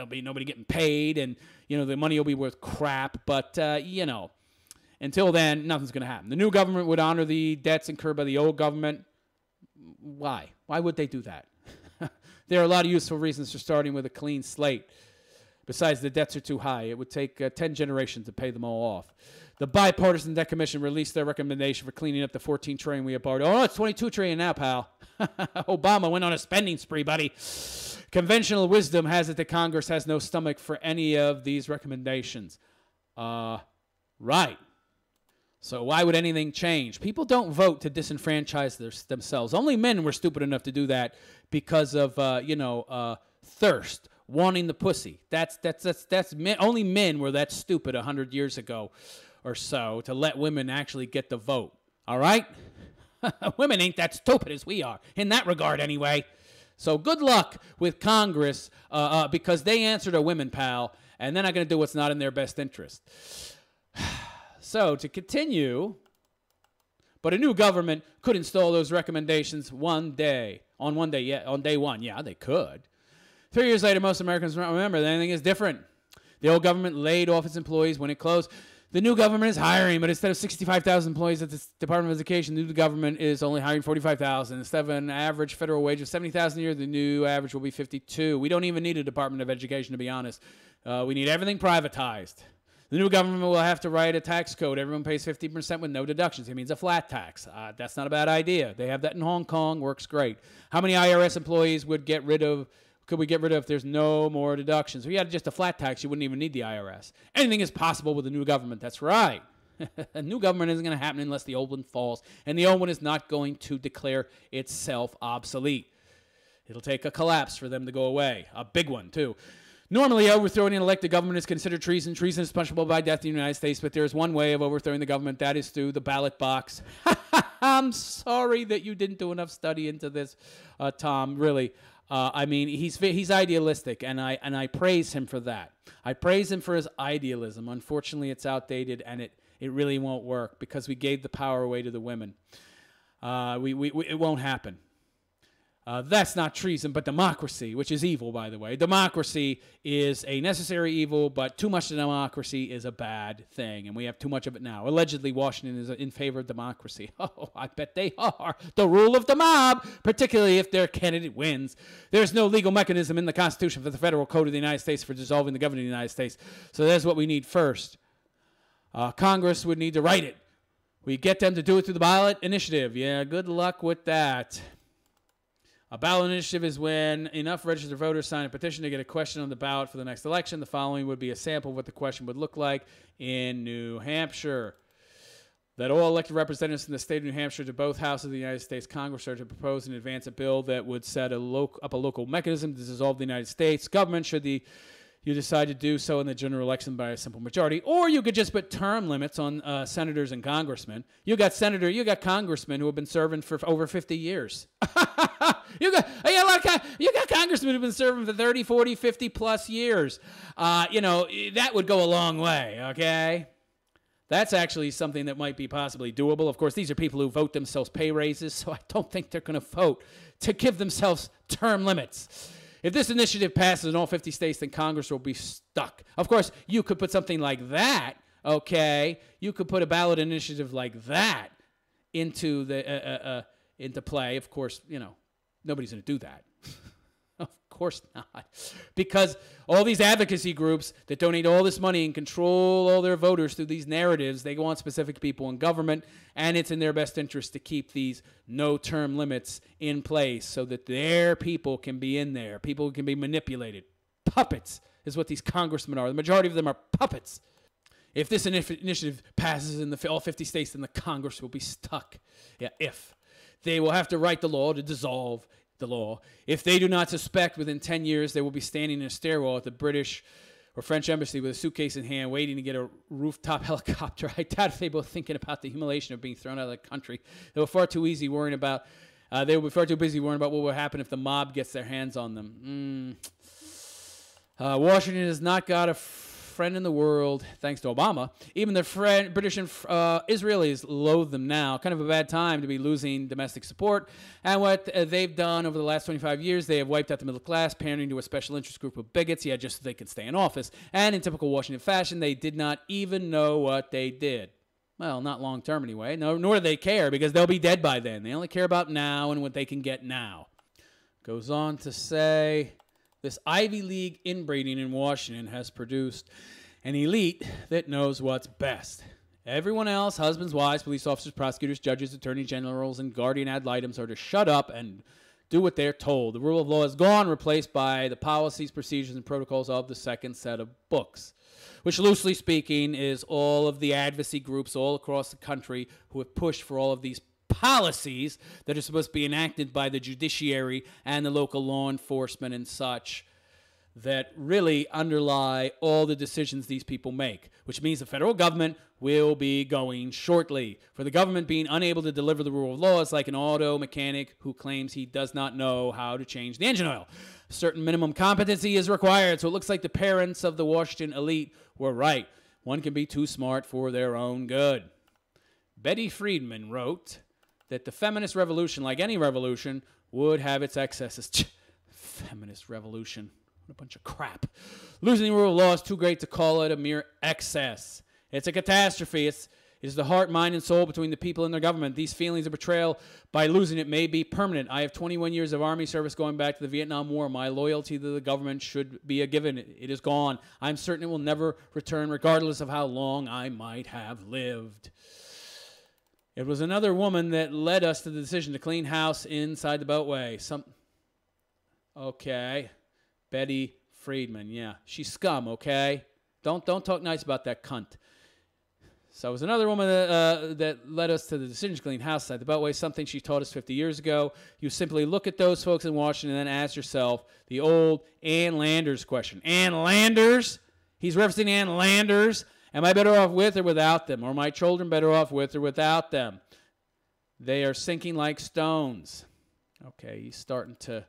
be nobody getting paid, and the money will be worth crap. But until then, nothing's going to happen. The new government would honor the debts incurred by the old government. Why? Why would they do that? There are a lot of useful reasons for starting with a clean slate. Besides, the debts are too high. It would take 10 generations to pay them all off. The Bipartisan Debt Commission released their recommendation for cleaning up the $14 trillion we have borrowed. Oh, it's $22 trillion now, pal. Obama went on a spending spree, buddy. Conventional wisdom has it that Congress has no stomach for any of these recommendations. Right. So why would anything change? People don't vote to disenfranchise themselves. Only men were stupid enough to do that because of, thirst. Wanting the pussy. That's men, only men were that stupid 100 years ago or so to let women actually get the vote. All right? Women ain't that stupid as we are, in that regard anyway. So good luck with Congress because they answer to women, pal, and they're not going to do what's not in their best interest. So to continue, but a new government could install those recommendations on day one. Yeah, they could. 3 years later, most Americans don't remember that anything is different. The old government laid off its employees when it closed. The new government is hiring, but instead of 65,000 employees at the Department of Education, the new government is only hiring 45,000. Instead of an average federal wage of 70,000 a year, the new average will be 52. We don't even need a Department of Education, to be honest. We need everything privatized. The new government will have to write a tax code. Everyone pays 50% with no deductions. It means a flat tax. That's not a bad idea. They have that in Hong Kong. Works great. How many IRS employees would get rid of could we get rid of if there's no more deductions? If we had just a flat tax, you wouldn't even need the IRS. Anything is possible with the new government. That's right. A new government isn't going to happen unless the old one falls, and the old one is not going to declare itself obsolete. It'll take a collapse for them to go away, a big one, too. Normally, overthrowing an elected government is considered treason. Treason is punishable by death in the United States, but there's one way of overthrowing the government. That is through the ballot box. I'm sorry that you didn't do enough study into this, Tom, really. I mean, he's idealistic, and I praise him for that. I praise him for his idealism. Unfortunately, it's outdated, and it really won't work because we gave the power away to the women. It won't happen. That's not treason, but democracy, which is evil, by the way. Democracy is a necessary evil, but too much of democracy is a bad thing, and we have too much of it now. Allegedly, Washington is in favor of democracy. Oh, I bet they are. The rule of the mob, particularly if their candidate wins. There's no legal mechanism in the Constitution for the Federal Code of the United States for dissolving the government of the United States. So that's what we need first. Congress would need to write it. We get them to do it through the ballot initiative. Yeah, good luck with that. A ballot initiative is when enough registered voters sign a petition to get a question on the ballot for the next election. The following would be a sample of what the question would look like in New Hampshire. That all elected representatives in the state of New Hampshire to both houses of the United States Congress are to propose and advance a bill that would set up a local mechanism to dissolve the United States government should you decide to do so in the general election by a simple majority. Or you could just put term limits on senators and congressmen. You got congressmen who have been serving for over 50 years. You got congressmen who've been serving for 30, 40, 50 plus years. That would go a long way, okay? That's actually something that might be possibly doable. Of course, these are people who vote themselves pay raises, so I don't think they're going to vote to give themselves term limits. If this initiative passes in all 50 states, then Congress will be stuck. Of course, you could put something like that, okay? You could put a ballot initiative like that into play. Of course, nobody's going to do that. Of course not. Because all these advocacy groups that donate all this money and control all their voters through these narratives, they want specific people in government, and it's in their best interest to keep these no-term limits in place so that their people can be in there. People can be manipulated. Puppets is what these congressmen are. The majority of them are puppets. If this initiative passes in all 50 states, then the Congress will be stuck. Yeah, if. They will have to write the law to dissolve the law. If they do not suspect within 10 years, they will be standing in a stairwell at the British or French embassy with a suitcase in hand, waiting to get a rooftop helicopter. I doubt if they were thinking about the humiliation of being thrown out of the country. They were far too busy worrying about what will happen if the mob gets their hands on them. Washington has not got a friend in the world, thanks to Obama. Even the British and Israelis loathe them now. Kind of a bad time to be losing domestic support. And what they've done over the last 25 years, they have wiped out the middle class, pandering to a special interest group of bigots, just so they could stay in office. And in typical Washington fashion, they did not even know what they did. Well, not long term anyway. No, nor do they care, because they'll be dead by then. They only care about now and what they can get now. Goes on to say, this Ivy League inbreeding in Washington has produced an elite that knows what's best. Everyone else, husbands, wives, police officers, prosecutors, judges, attorney generals, and guardian ad litems are to shut up and do what they're told. The rule of law is gone, replaced by the policies, procedures, and protocols of the second set of books, which loosely speaking is all of the advocacy groups all across the country who have pushed for all of these policies that are supposed to be enacted by the judiciary and the local law enforcement and such that really underlie all the decisions these people make, which means the federal government will be going shortly. For the government being unable to deliver the rule of law is like an auto mechanic who claims he does not know how to change the engine oil. A certain minimum competency is required, so it looks like the parents of the Washington elite were right. One can be too smart for their own good. Betty Friedman wrote that the feminist revolution, like any revolution, would have its excesses. Feminist revolution. What a bunch of crap. Losing the rule of law is too great to call it a mere excess. It's a catastrophe. It is the heart, mind, and soul between the people and their government. These feelings of betrayal by losing it may be permanent. I have 21 years of Army service going back to the Vietnam War. My loyalty to the government should be a given. It is gone. I'm certain it will never return, regardless of how long I might have lived. It was another woman that led us to the decision to clean house inside the Beltway. Okay. Betty Friedman, yeah. She's scum, okay? Don't talk nice about that cunt. So it was another woman that led us to the decision to clean house side the Beltway, something she taught us 50 years ago. You simply look at those folks in Washington and then ask yourself the old Ann Landers question. Ann Landers? He's referencing Ann Landers. Am I better off with or without them? Or are my children better off with or without them? They are sinking like stones. Okay, he's starting to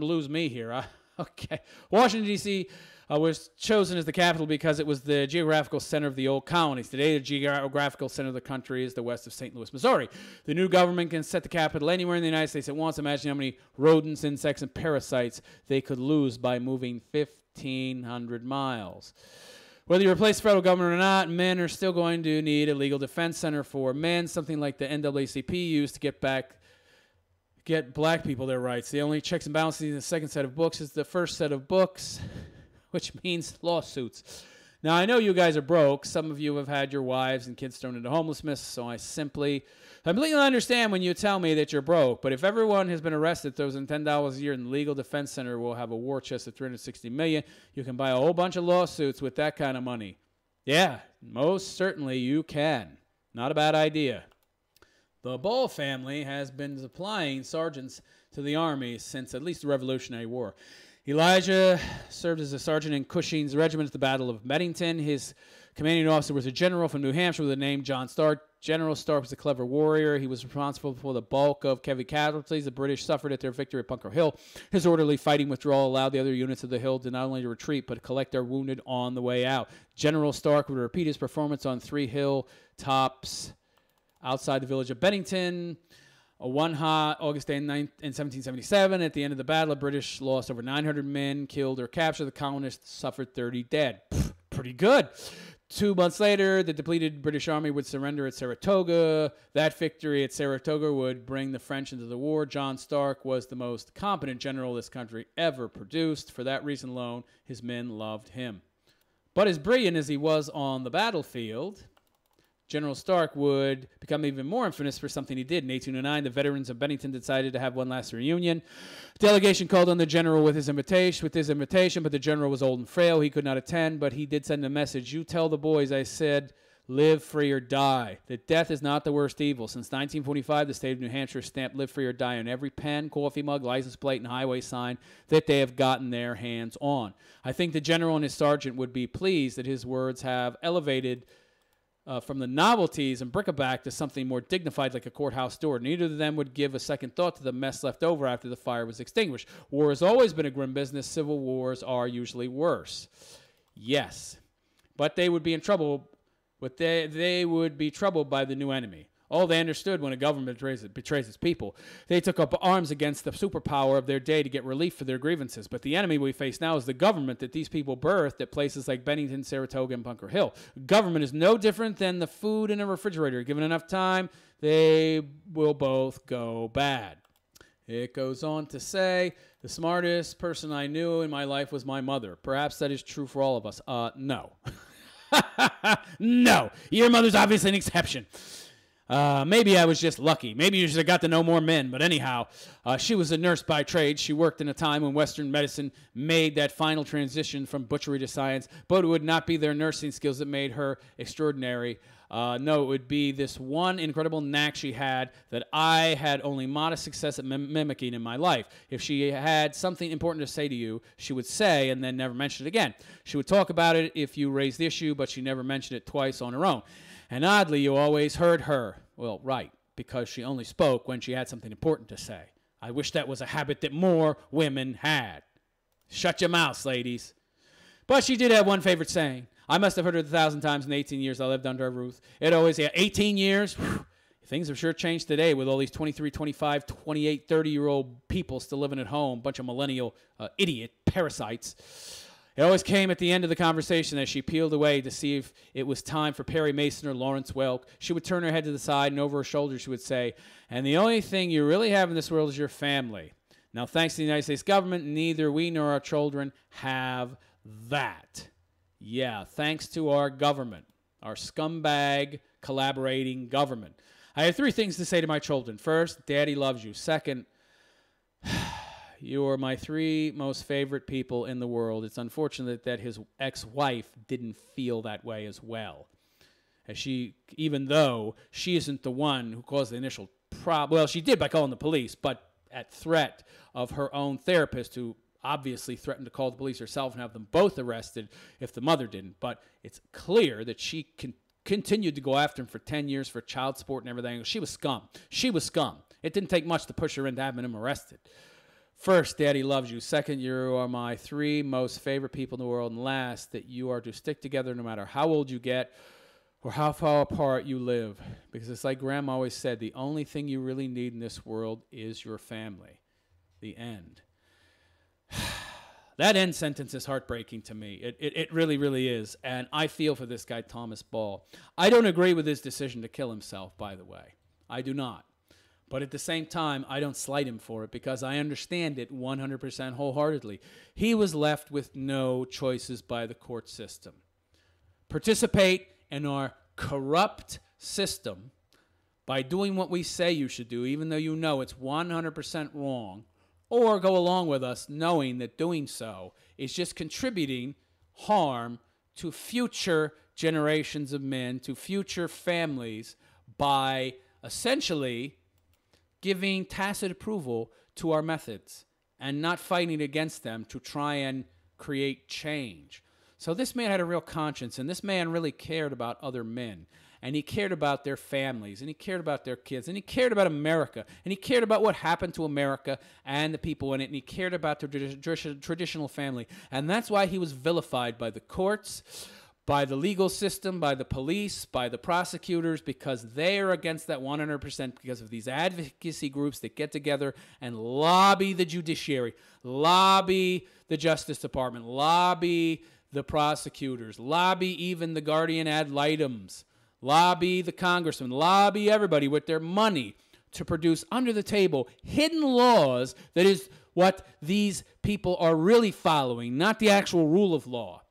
lose me here. Okay. Washington, D.C. Was chosen as the capital because it was the geographical center of the old colonies. Today, the geographical center of the country is the west of St. Louis, Missouri. The new government can set the capital anywhere in the United States it wants. Imagine how many rodents, insects, and parasites they could lose by moving 1,500 miles. Whether you replace the federal government or not, men are still going to need a legal defense center for men, something like the NAACP used to get black people their rights. The only checks and balances in the second set of books is the first set of books, which means lawsuits. Now, I know you guys are broke. Some of you have had your wives and kids thrown into homelessness, so I completely understand when you tell me that you're broke. But if everyone has been arrested, throws in $10 a year, and the Legal Defense Center will have a war chest of $360 million, you can buy a whole bunch of lawsuits with that kind of money. Yeah, most certainly you can. Not a bad idea. The Ball family has been supplying sergeants to the Army since at least the Revolutionary War. Elijah served as a sergeant in Cushing's regiment at the Battle of Bennington. His commanding officer was a general from New Hampshire with the name John Stark. General Stark was a clever warrior. He was responsible for the bulk of heavy casualties the British suffered at their victory at Bunker Hill. His orderly fighting withdrawal allowed the other units of the hill to not only retreat, but collect their wounded on the way out. General Stark would repeat his performance on 3 hill tops outside the village of Bennington. One hot August day in 1777, at the end of the battle, the British lost over 900 men, killed or captured. The colonists suffered 30 dead. Pretty good. 2 months later, the depleted British army would surrender at Saratoga. That victory at Saratoga would bring the French into the war. John Stark was the most competent general this country ever produced. For that reason alone, his men loved him. But as brilliant as he was on the battlefield, General Stark would become even more infamous for something he did. In 1809, the veterans of Bennington decided to have one last reunion. A delegation called on the general with his invitation, but the general was old and frail. He could not attend, but he did send a message. You tell the boys, I said, live free or die. That death is not the worst evil. Since 1945, the state of New Hampshire stamped live free or die on every pen, coffee mug, license plate, and highway sign that they have gotten their hands on. I think the general and his sergeant would be pleased that his words have elevated from the novelties and bric-a-brac to something more dignified like a courthouse door. Neither of them would give a second thought to the mess left over after the fire was extinguished. War has always been a grim business. Civil wars are usually worse. Yes, but they would be in trouble. They would be troubled by the new enemy. All they understood when a government betrays its people. They took up arms against the superpower of their day to get relief for their grievances. But the enemy we face now is the government that these people birthed at places like Bennington, Saratoga, and Bunker Hill. Government is no different than the food in a refrigerator. Given enough time, they will both go bad. It goes on to say, the smartest person I knew in my life was my mother. Perhaps that is true for all of us. No. No. Your mother's obviously an exception. Maybe I was just lucky. Maybe you should have got to know more men. But anyhow, she was a nurse by trade. She worked in a time when Western medicine made that final transition from butchery to science. But it would not be their nursing skills that made her extraordinary. No, it would be this one incredible knack she had that I had only modest success at mimicking in my life. If she had something important to say to you, she would say and then never mention it again. She would talk about it if you raised the issue, but she never mentioned it twice on her own. And oddly, you always heard her. Well, right, because she only spoke when she had something important to say. I wish that was a habit that more women had. Shut your mouths, ladies. But she did have one favorite saying. I must have heard it 1,000 times in the 18 years I lived under her roof. It always, 18 years? Whew, things have sure changed today with all these 23, 25, 28, 30-year-old people still living at home, bunch of millennial idiot parasites. It always came at the end of the conversation as she peeled away to see if it was time for Perry Mason or Lawrence Welk. She would turn her head to the side, and over her shoulder she would say, and the only thing you really have in this world is your family. Now, thanks to the United States government, neither we nor our children have that. Yeah, thanks to our government, our scumbag collaborating government. I have 3 things to say to my children. First, Daddy loves you. Second, You are my three most favorite people in the world. It's unfortunate that his ex-wife didn't feel that way as well. As she, even though she isn't the one who caused the initial problem. Well, she did by calling the police, but at threat of her own therapist, who obviously threatened to call the police herself and have them both arrested if the mother didn't. But it's clear that she continued to go after him for 10 years for child support and everything. She was scum. She was scum. It didn't take much to push her into having him arrested. First, Daddy loves you. Second, you are my three most favorite people in the world. And last, that you are to stick together no matter how old you get or how far apart you live. Because it's like Grandma always said, the only thing you really need in this world is your family. The end. That end sentence is heartbreaking to me. It really, really is. And I feel for this guy, Thomas Ball. I don't agree with his decision to kill himself, by the way. I do not. But at the same time, I don't slight him for it because I understand it 100% wholeheartedly. He was left with no choices by the court system. Participate in our corrupt system by doing what we say you should do, even though you know it's 100% wrong, or go along with us knowing that doing so is just contributing harm to future generations of men, to future families, by essentially giving tacit approval to our methods and not fighting against them to try and create change. So this man had a real conscience, and this man really cared about other men, and he cared about their families, and he cared about their kids, and he cared about America, and he cared about what happened to America and the people in it, and he cared about the traditional family. And that's why he was vilified by the courts, by the legal system, by the police, by the prosecutors, because they are against that 100% because of these advocacy groups that get together and lobby the judiciary, lobby the Justice Department, lobby the prosecutors, lobby even the guardian ad litems, lobby the congressmen, lobby everybody with their money to produce under the table hidden laws that is what these people are really following, not the actual rule of law.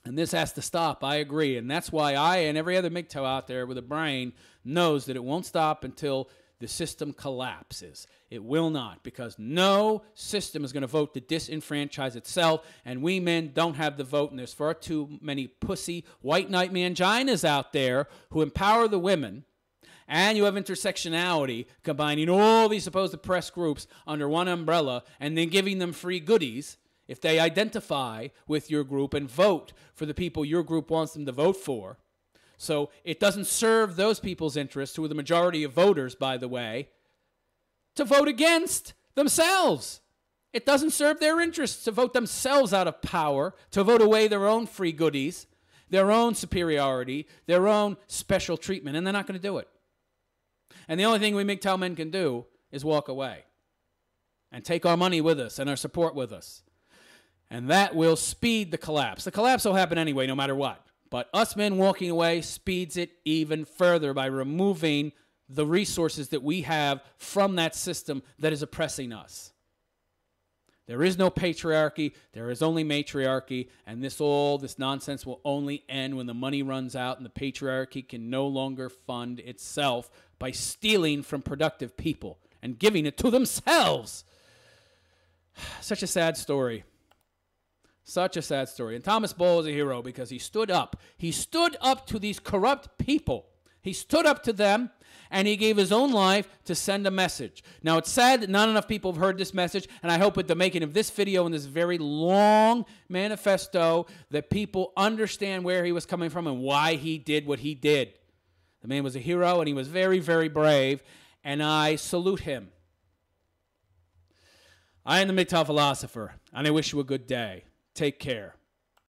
And this has to stop, I agree. And that's why I and every other MGTOW out there with a brain knows that it won't stop until the system collapses. It will not, because no system is going to vote to disenfranchise itself, and we men don't have the vote, and there's far too many pussy white knight manginas out there who empower the women, and you have intersectionality combining all these supposed oppressed groups under one umbrella and then giving them free goodies if they identify with your group and vote for the people your group wants them to vote for. So it doesn't serve those people's interests, who are the majority of voters, by the way, to vote against themselves. It doesn't serve their interests to vote themselves out of power, to vote away their own free goodies, their own superiority, their own special treatment, and they're not going to do it. And the only thing we MGTOW men can do is walk away and take our money with us and our support with us. And that will speed the collapse. The collapse will happen anyway, no matter what. But us men walking away speeds it even further by removing the resources that we have from that system that is oppressing us. There is no patriarchy. There is only matriarchy. And this nonsense will only end when the money runs out and the patriarchy can no longer fund itself by stealing from productive people and giving it to themselves. Such a sad story. Such a sad story. And Thomas Ball is a hero because he stood up. He stood up to these corrupt people. He stood up to them, and he gave his own life to send a message. Now, it's sad that not enough people have heard this message, and I hope with the making of this video and this very long manifesto that people understand where he was coming from and why he did what he did. The man was a hero, and he was very, very brave, and I salute him. I am the MGTOW philosopher, and I wish you a good day. Take care.